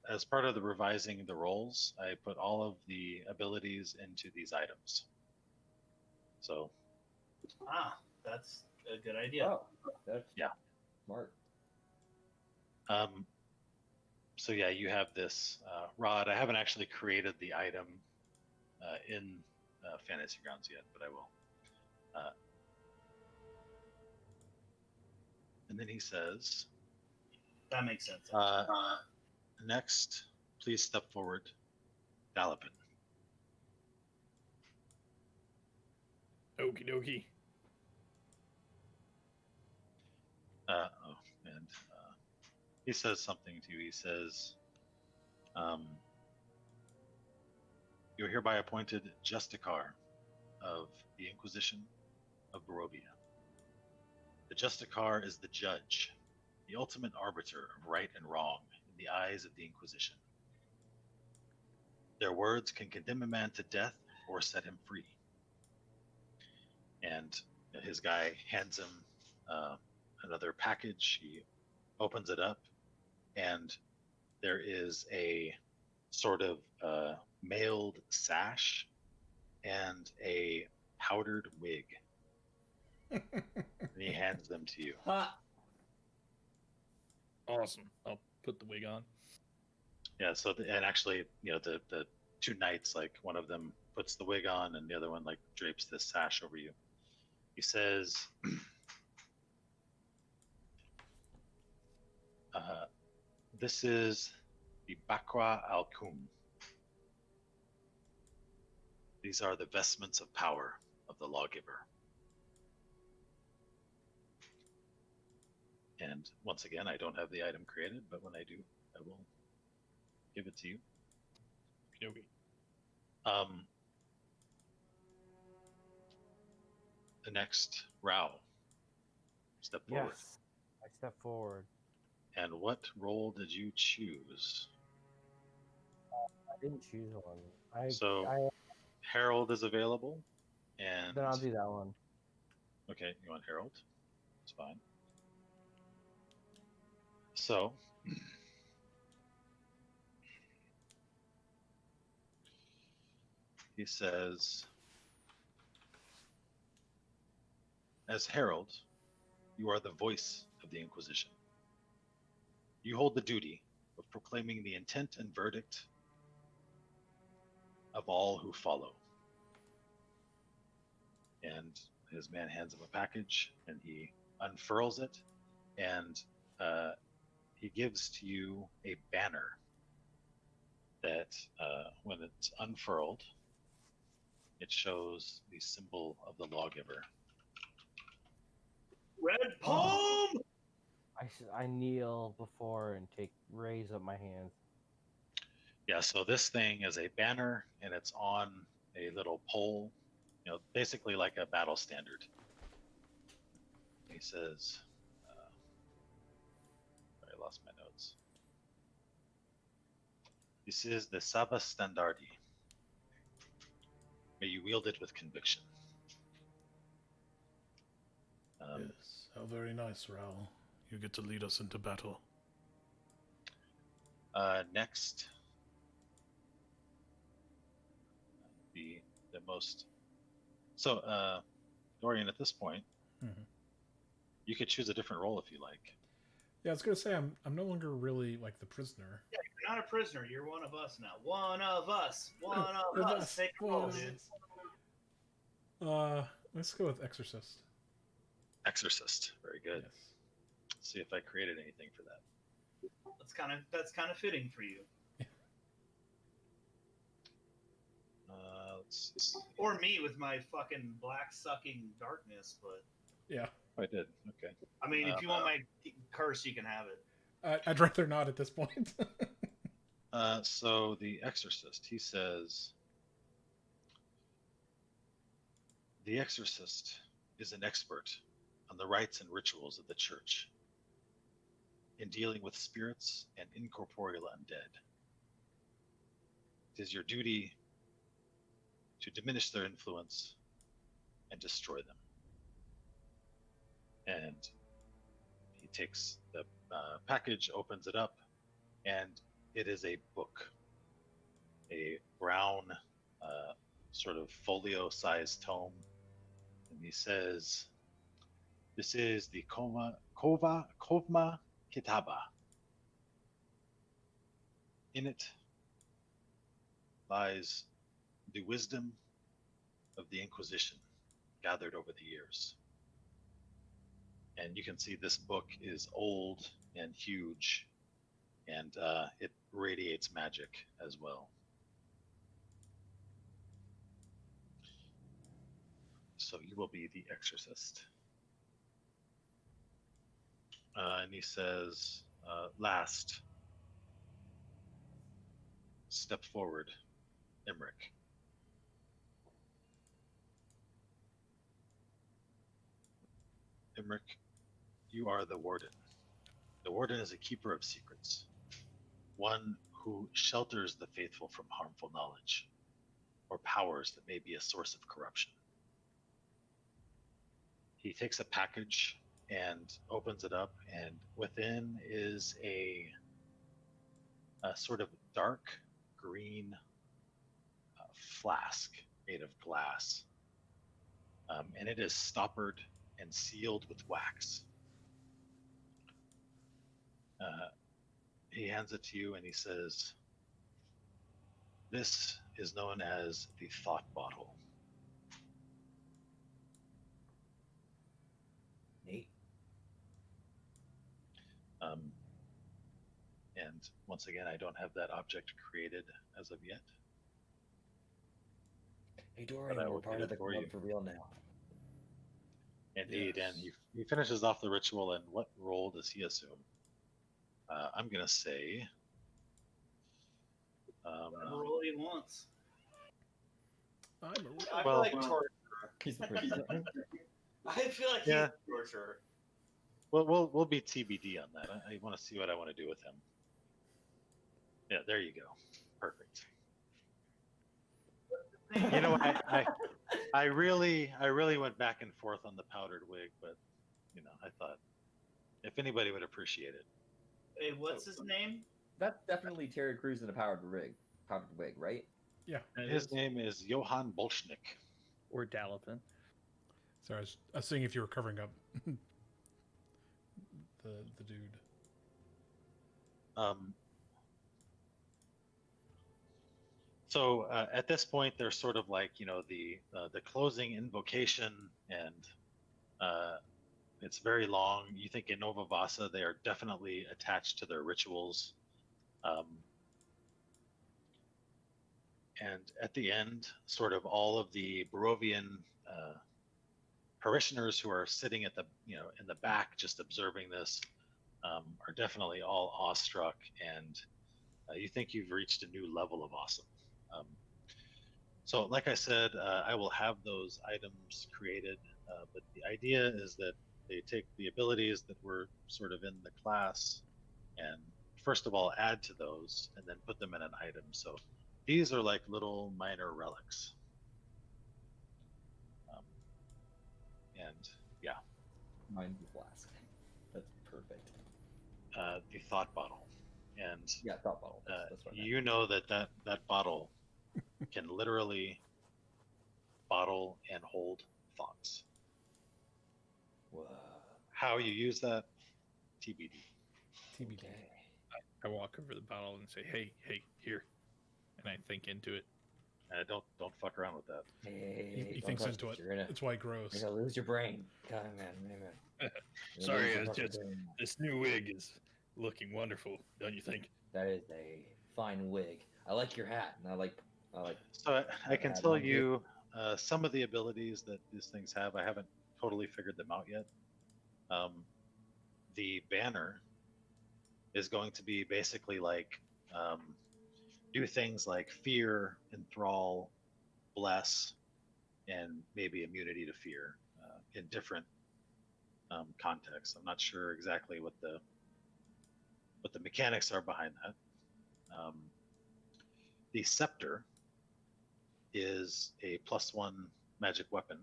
as part of the revising the roles, I put all of the abilities into these items. So. That's a good idea. Oh, that's yeah, smart. So yeah, you have this rod. I haven't actually created the item in Fantasy Grounds yet, but I will. And then he says, that makes sense. Next, please step forward, Dalapin. Okie dokie. And he says something to you. He says, "You are hereby appointed Justicar of the Inquisition of Barovia. The Justicar is the judge, the ultimate arbiter of right and wrong in the eyes of the Inquisition. Their words can condemn a man to death or set him free." And his guy hands him another package. He opens it up, and there is a sort of mailed sash and a powdered wig. And he hands them to you. Awesome. I'll put the wig on. Yeah. So, and actually, the two knights, like one of them puts the wig on, and the other one like drapes this sash over you. He says, "This is the Bakra al-Kum. These are the vestments of power of the lawgiver." And once again, I don't have the item created, but when I do, I will give it to you. Okay. The next, Rao. Step forward. Yes, I step forward. And what role did you choose? I didn't choose one. Herald is available, and then I'll do that one. Okay, you want Herald? That's fine. So, he says, "As Herald, you are the voice of the Inquisition. You hold the duty of proclaiming the intent and verdict of all who follow." And his man hands him a package, and he unfurls it, and he gives to you a banner that, when it's unfurled, it shows the symbol of the lawgiver. Red palm. I kneel before and raise up my hands. Yeah, so this thing is a banner, and it's on a little pole, basically like a battle standard. He says, I lost my notes. This is the Saba Standardi. May you wield it with conviction. Yes, how very nice, Raoul. You get to lead us into battle. Next, the most. So, Dorian, at this point, you could choose a different role if you like. Yeah, I was gonna say I'm no longer really like the prisoner. Yeah, you're not a prisoner. You're one of us now. One of us. One of us. Take a roll, dude. Let's go with Exorcist. Exorcist, very good. Yes. Let's see if I created anything for that. That's kind of fitting for you. Let's see. Or me with my fucking black sucking darkness, but Yeah. I did. Okay. I mean, if you want my curse, you can have it. I'd rather not at this point. So the Exorcist, he says, the Exorcist is an expert on the rites and rituals of the Church in dealing with spirits and incorporeal undead. It is your duty to diminish their influence and destroy them. And he takes the package, opens it up, and it is a book, a brown sort of folio-sized tome. And he says, this is the Kovma Kitaba. In it lies the wisdom of the Inquisition gathered over the years. And you can see this book is old and huge, and it radiates magic as well. So you will be the Exorcist. And he says, last, step forward, Emmerich. Emmerich, you are the warden. The warden is a keeper of secrets, one who shelters the faithful from harmful knowledge or powers that may be a source of corruption. He takes a package and opens it up, and within is a sort of dark green flask made of glass, and it is stoppered and sealed with wax. He hands it to you and he says, this is known as the thought bottle. Neat. And once again, I don't have that object created as of yet. Hey, Dorian, we're part of the club for real now. Indeed, Yes. and he finishes off the ritual, and what role does he assume? I'm going to say... Whatever role he wants. I'm I Well- feel like torturer. He's the prisoner. I feel like Yeah. he's a torturer. Well, we'll be TBD on that. I want to see what I want to do with him. Yeah, there you go. Perfect. You know, I really went back and forth on the powdered wig, but I thought if anybody would appreciate it. Hey, what's his name? That's definitely Terry Crews in a powdered wig, right? Yeah. His name is Johann Bolshnik. Or Dalipin. Sorry, I was seeing if you were covering up the dude. So at this point, there's sort of like the closing invocation, and It's very long. You think in Nova Vasa they are definitely attached to their rituals. And at the end, sort of all of the Barovian parishioners who are sitting at the in the back just observing this are definitely all awestruck, and you think you've reached a new level of awesome. So, like I said, I will have those items created, but the idea is that they take the abilities that were sort of in the class and first of all add to those and then put them in an item. So these are like little minor relics. And yeah. Mind the flask. That's perfect. The thought bottle. And yeah, thought bottle. That's what I meant. you know that bottle can literally bottle and hold thoughts. Whoa. How you use that, TBD. TBD. Okay. I walk over the bottle and say, "Hey, here," and I think into it. Don't fuck around with that. Hey, He don't thinks touch into this. it. You're It's why it grows. gonna lose your brain. God, man. You're gonna Sorry, lose your it's fucking just brain. this new wig is looking wonderful, don't you think? That is a fine wig. I like your hat, and I like. So I can hat tell on you some of the abilities that these things have. I haven't totally figured them out yet. The banner is going to be basically like do things like fear, enthrall, bless, and maybe immunity to fear in different contexts. I'm not sure exactly what the mechanics are behind that. The scepter is a +1 magic weapon,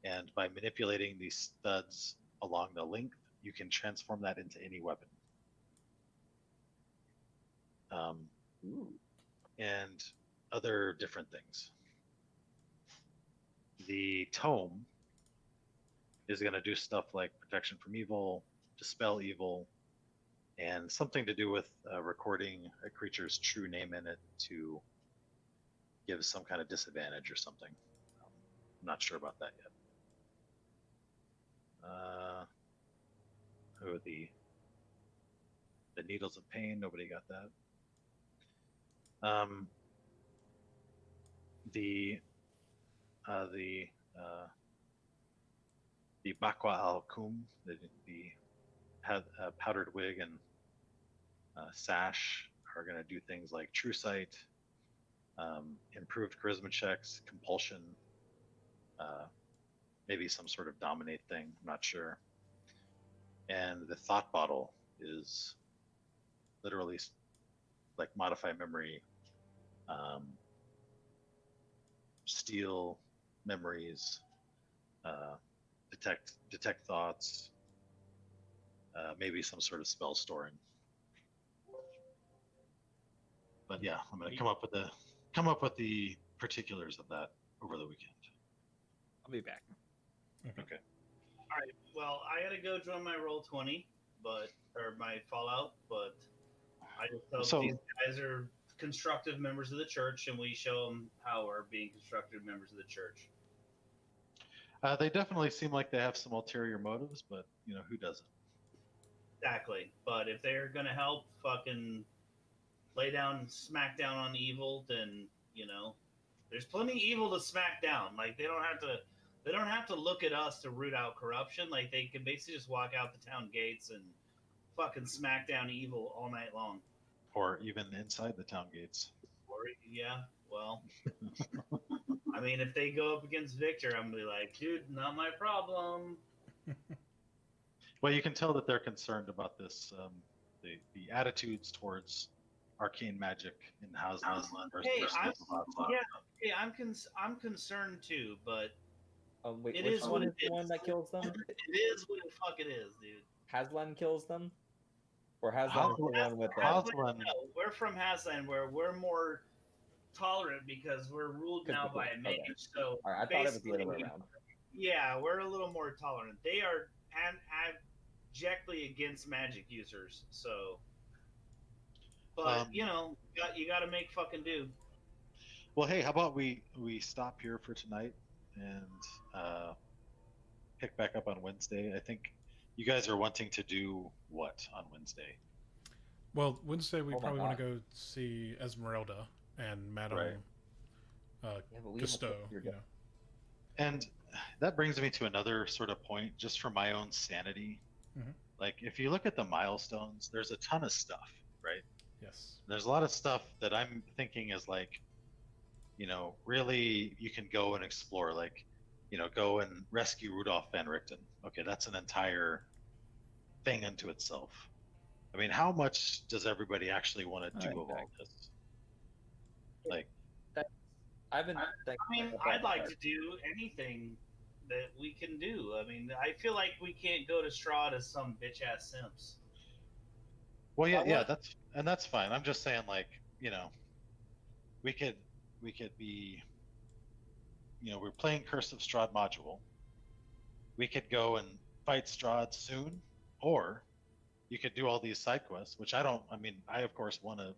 and by manipulating these studs along the length, you can transform that into any weapon. And other different things. The tome is going to do stuff like protection from evil, dispel evil, and something to do with recording a creature's true name in it to give some kind of disadvantage or something. I'm not sure about that yet. The needles of pain, nobody got that. The Bakwa al-Kum, the powdered wig and sash are going to do things like true sight, improved charisma checks, compulsion, maybe some sort of dominate thing, I'm not sure. And the thought bottle is literally like modify memory, steal memories, detect thoughts, maybe some sort of spell storing. But yeah, I'm gonna come up with the particulars of that over the weekend. I'll be back. Okay. All right. Well, I gotta go join my Roll20, or my Fallout, but I just hope these guys are constructive members of the church, and we show them how we're being constructive members of the church. They definitely seem like they have some ulterior motives, but who doesn't? Exactly. But if they're gonna help fucking lay down, smack down on evil, then there's plenty of evil to smack down. Like they don't have to look at us to root out corruption. Like they can basically just walk out the town gates and fucking smack down evil all night long. Or even inside the town gates. Or yeah, well, I mean, if they go up against Victor, I'm gonna be like, dude, not my problem. Well, you can tell that they're concerned about this, the attitudes towards arcane magic in Haslan. I'm concerned too, but wait, it which is one is the one that kills them? It is what the fuck it is, dude. Haslan kills them, or Haslan is the one with Haslan? No, we're from Haslan, where we're more tolerant because we're ruled now by a mage. Okay. So I thought it was the other way around. Yeah, we're a little more tolerant. They are abjectly against magic users. So, but you got to make fucking do. Well, hey, how about we stop here for tonight, and pick back up on Wednesday. I think you guys are wanting to do what on Wednesday? Well, Wednesday we Oh my probably want to God. go see Esmeralda and Madame Right. Yeah, but we have a Cousteau. picture You know. And that brings me to another sort of point, just for my own sanity. Mhm. Like, if you look at the milestones, there's a ton of stuff, right? Yes. There's a lot of stuff that I'm thinking is like, really you can go and explore. Like, go and rescue Rudolph Van Richten. Okay, that's an entire thing unto itself. I mean, how much does everybody actually want to do of all this? Like, I've been I thinking mean, about I'd like that. to do anything that we can do. I mean, I feel like we can't go to Strahd as some bitch ass simps. well, yeah, I yeah, want- that's fine. I'm just saying, like, we could we could be, we're playing Curse of Strahd module. We could go and fight Strahd soon, or you could do all these side quests, which I don't. I mean, I of course want to,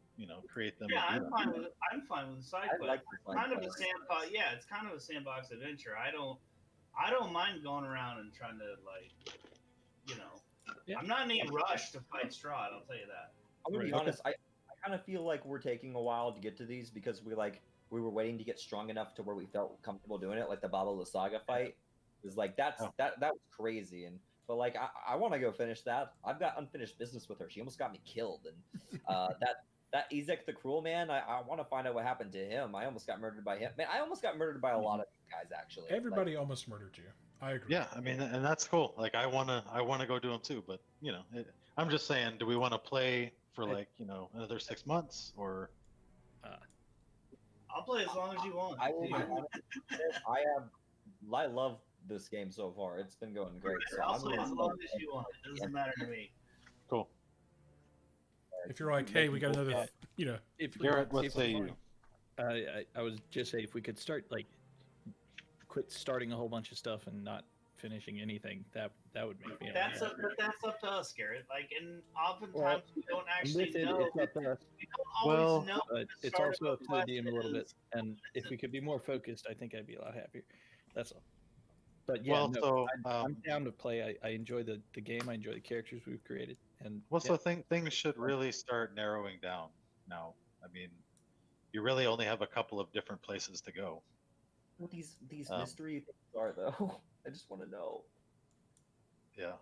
create them Yeah, and do I'm them. fine with it. I'm fine with the side I quest. like the side Kind of a quests. sandbox. Yeah, it's kind of a sandbox adventure. I don't mind going around and trying to Yeah. I'm not in any rush to fight Strahd. I'll tell you that. I'm gonna be Right. honest. I kind of feel like we're taking a while to get to these because we were waiting to get strong enough to where we felt comfortable doing it. Like the Baba Lysaga fight was like that was crazy. But like I want to go finish that. I've got unfinished business with her. She almost got me killed. And that Ezek the Cruel Man. I want to find out what happened to him. I almost got murdered by him. Man, I almost got murdered by a lot of guys actually. Everybody almost murdered you. I agree. Yeah, I mean, and that's cool. Like, I wanna go do them too. But I'm just saying, do we want to play for like another 6 months or? I'll play as long as you want. I will be honest. I love this game so far. It's been going great. So I'll I'm play as gonna- long as you want. It doesn't matter to me. Cool. If you're like, hey, we got another, If we, Garrett, what if say we- you? I was just saying if we could quit starting a whole bunch of stuff and not finishing anything, that would make me. That's happy. that's up to us, Garrett. Like, and oftentimes Well, we don't actually With it, know. it's up to us, We don't always Well, know. but what the it's start of also up to the quest DM a little bit. is. And if we could be more focused, I think I'd be a lot happier. That's all. But yeah, Well, no, so I'm down to play. I enjoy the game. I enjoy the characters we've created, and so things should really start narrowing down now. I mean, you really only have a couple of different places to go. What these Um, mystery things are though. I just want to know. Yeah.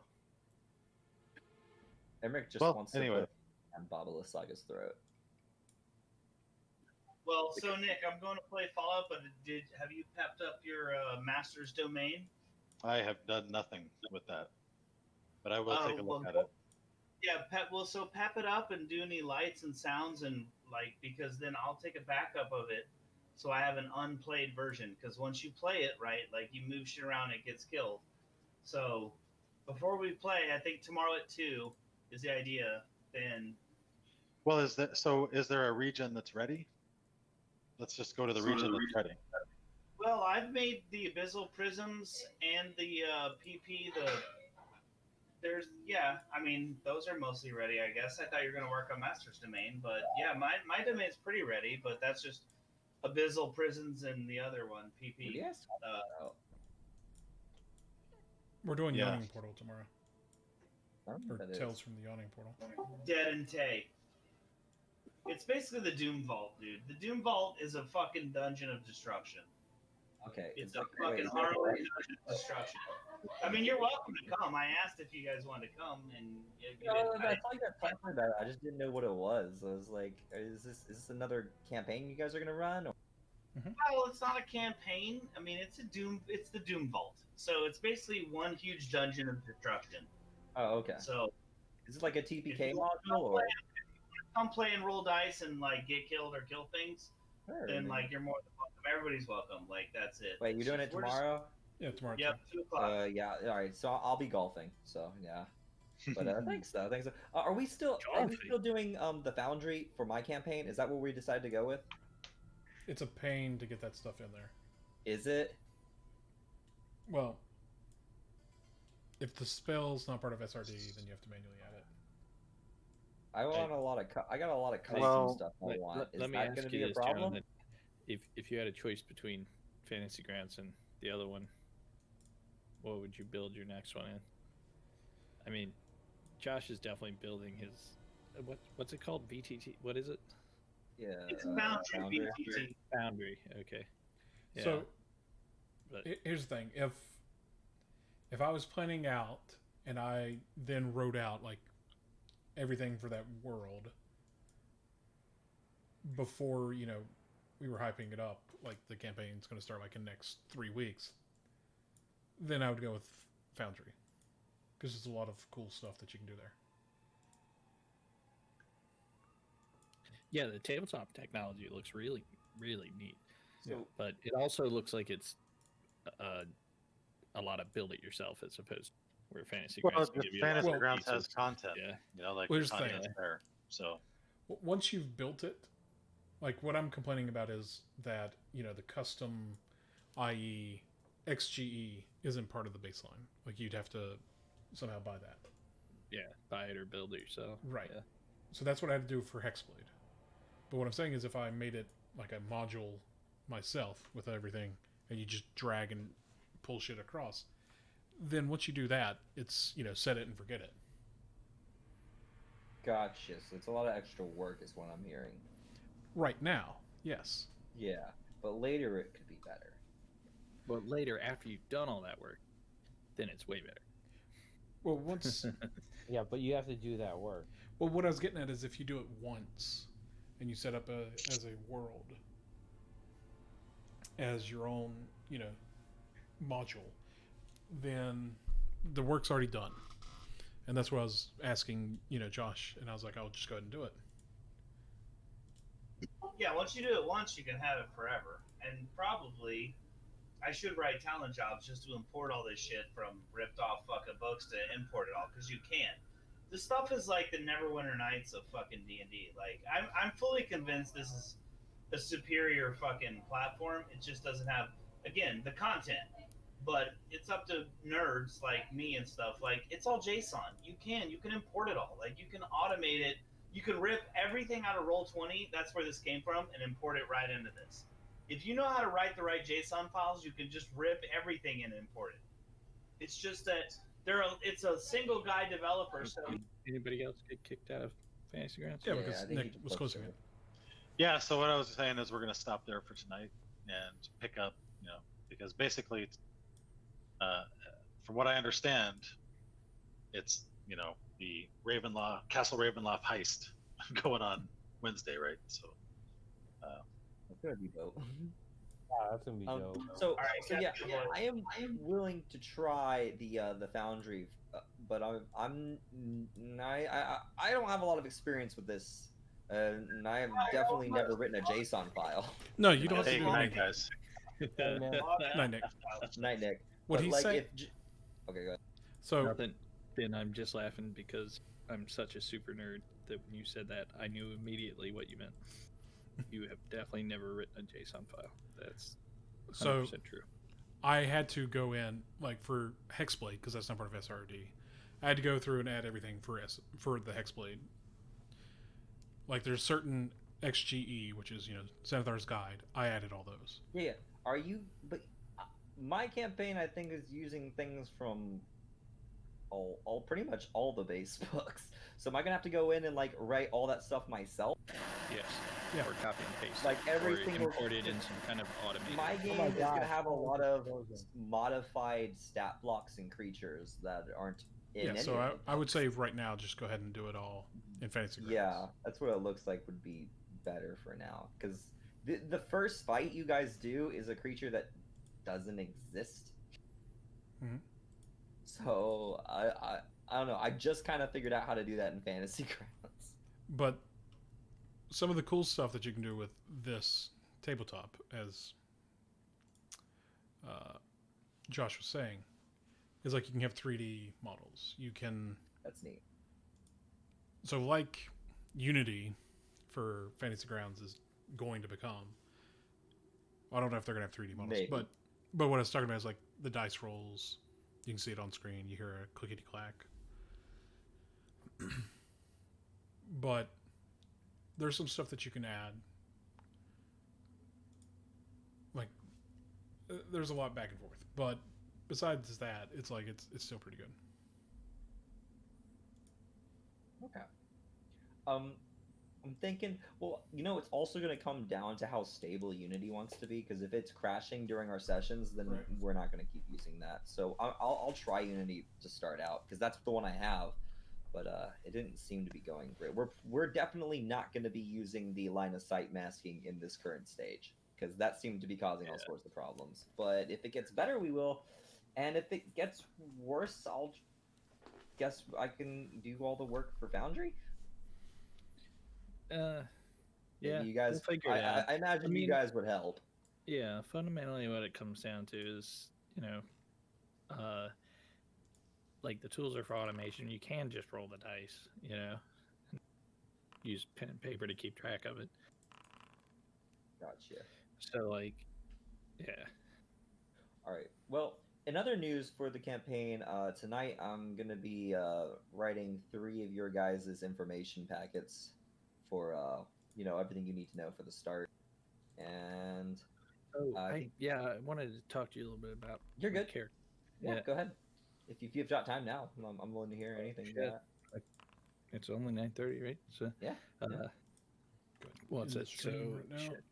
Emmerich just Well, wants anyway. to put on Baba Lysaga's throat. Well, so Nick, I'm going to play Fallout, but have you pepped up your master's domain? I have done nothing with that, but I will take a look well, at it. Yeah, pep it up and do any lights and sounds and because then I'll take a backup of it, so I have an unplayed version. Because once you play it, right, like you move shit around, it gets killed. So before we play, I think tomorrow at 2 is the idea. Then Well, is there a region that's ready? Let's just go to the region that's ready. well, I've made the abyssal prisms and the PP. I mean, those are mostly ready, I guess. I thought you were going to work on Master's Domain, but yeah, my domain's pretty ready, but that's just abyssal prisons and the other one, PP. Yes. we're doing Yeah. Yawning Portal tomorrow. Or That is. Tales from the Yawning Portal. Dead and Tay. It's basically the Doom Vault, dude. The Doom Vault is a fucking dungeon of destruction. Okay. It's like- a fucking wait, is that horrible right? dungeon of destruction. I mean, you're welcome to come. I asked if you guys wanted to come, and you No, didn't. I saw you guys talking about it. I just didn't know what it was. I was like, is this another campaign you guys are gonna run? Or... Well, it's not a campaign. I mean, it's the Doom Vault. So it's basically one huge dungeon of destruction. Oh, okay. So Is it like a if TPK you want to module or? come play and roll dice and get killed or kill things, Sure, then man. you're more than welcome. Everybody's welcome. That's it. Wait, you're It's doing just- it we're just- tomorrow? Yeah, tomorrow. Yep, 2 o'clock. Yeah. All right. So I'll be golfing. So yeah. But thanks though. Thanks. Are we still doing the Foundry for my campaign? Is that what we decided to go with? It's a pain to get that stuff in there. Is it? Well, if the spell's not part of SRD, then you have to manually add it. I want a lot of. I got a lot of custom Well, stuff I want. Is let me that ask going to you be a this, problem? Jonathan. If you had a choice between Fantasy Grounds and the other one, what would you build your next one in? I mean, Josh is definitely building his what's it called? VTT? What is it? Yeah. It's Foundry BTT. Foundry. Okay. Yeah. So but here's the thing: if I was planning out and I then wrote out like everything for that world before we were hyping it up, like the campaign's going to start like in the next 3 weeks, then I would go with Foundry because there's a lot of cool stuff that you can do there. yeah, the tabletop technology looks really, really neat. So But it also looks like it's a lot of build it yourself as opposed to where Fantasy Well, Grounds the give you a lot Fantasy of Grounds has pieces. content. Yeah. Like Well, the here's the thing. content's there. So Once you've built it, like what I'm complaining about is that the custom, i.e., XGE, isn't part of the baseline. Like you'd have to somehow buy that. Yeah, buy it or build it yourself. Right. Yeah. So that's what I had to do for Hexblade. But what I'm saying is if I made it like a module myself with everything and you just drag and pull shit across, then once you do that, it's, set it and forget it. gotcha. So it's a lot of extra work, is what I'm hearing. Right now, yes. Yeah, but later it could be better. But later, after you've done all that work, then it's way better. Well, once... Yeah, but you have to do that work. Well, what I was getting at is if you do it once and you set up as a world as your own, module, then the work's already done. And that's what I was asking, Josh, and I was like, I'll just go ahead and do it. Yeah, once you do it once, you can have it forever. And probably, I should write talent jobs just to import all this shit from ripped off fucking books to import it all, because you can. This stuff is like the Neverwinter Nights of fucking D&D. Like, I'm fully convinced this is a superior fucking platform. It just doesn't have, again, the content. But it's up to nerds like me and stuff. Like, it's all JSON. You can import it all. Like, you can automate it. You can rip everything out of Roll20, that's where this came from, and import it right into this. If you know how to write the right JSON files, you can just rip everything in and import it. It's just that it's a single guy developer. So Anybody else get kicked out of Fantasy Grounds? Yeah, Yeah, because I think Nick he was just closing posted it. yeah. So what I was saying is we're going to stop there for tonight and pick up, because basically, from what I understand, it's the Castle Ravenloft heist going on Wednesday, right? So It's gonna be dope. Yeah, that's gonna be dope. So, All right, so yeah, Captain Boy. I am willing to try the Foundry, but I don't have a lot of experience with this, and I have definitely never written a JSON file. No, you don't have hey, to good do night, anything. guys. Hey, man. Night, Nick. Night, Nick. What But, he's like, saying... Okay, go ahead. So, Nothing. Then I'm just laughing because I'm such a super nerd that when you said that, I knew immediately what you meant. You have definitely never written a JSON file. That's 100% true. I had to go in, like, for Hexblade, because that's not part of SRD. I had to go through and add everything for the Hexblade. Like, there's certain XGE, which is, Xanathar's Guide. I added all those. Yeah, are you? But my campaign, I think, is using things from all pretty much all the base books. So am I gonna have to go in and like write all that stuff myself? Yes. Yeah. Or copy and paste. Like every or single- import it in some kind of automated. My game my is God. gonna have a lot of Frozen. modified stat blocks and creatures that aren't in Yeah, any so of the I would books. say right now, just go ahead and do it all in Fantasy Grounds. Yeah, that's what it looks like would be better for now. Because the first fight you guys do is a creature that doesn't exist. Mhm. So I don't know. I just kind of figured out how to do that in Fantasy Grounds. But some of the cool stuff that you can do with this tabletop, as Josh was saying, is like you can have 3D models. You can... That's neat. So like Unity for Fantasy Grounds is going to become... I don't know if they're going to have 3D models, Maybe. but what I was talking about is like the dice rolls. You can see it on screen. You hear a clickety-clack. But there's some stuff that you can add. Like, there's a lot back and forth. But besides that, it's like it's still pretty good. Okay. I'm thinking, well, it's also going to come down to how stable Unity wants to be, because if it's crashing during our sessions, then Right. we're not going to keep using that. So I'll try Unity to start out, because that's the one I have, but it didn't seem to be going great. We're definitely not going to be using the line of sight masking in this current stage, because that seemed to be causing all sorts of problems. But if it gets better, we will, and if it gets worse, I'll guess I can do all the work for Foundry. Yeah, Maybe you guys. we'll figure it out. I imagine you guys would help. Yeah, fundamentally, what it comes down to is, like the tools are for automation. You can just roll the dice, use pen and paper to keep track of it. Gotcha. So, like, yeah. All right. Well, in other news for the campaign, tonight I'm gonna be writing 3 of your guys' information packets for everything you need to know for the start. And I wanted to talk to you a little bit about you're good. Character. Yeah, go ahead. If you've got time now, I'm willing to hear anything. It's only 9:30, right? So yeah. What's it? So right now. shit,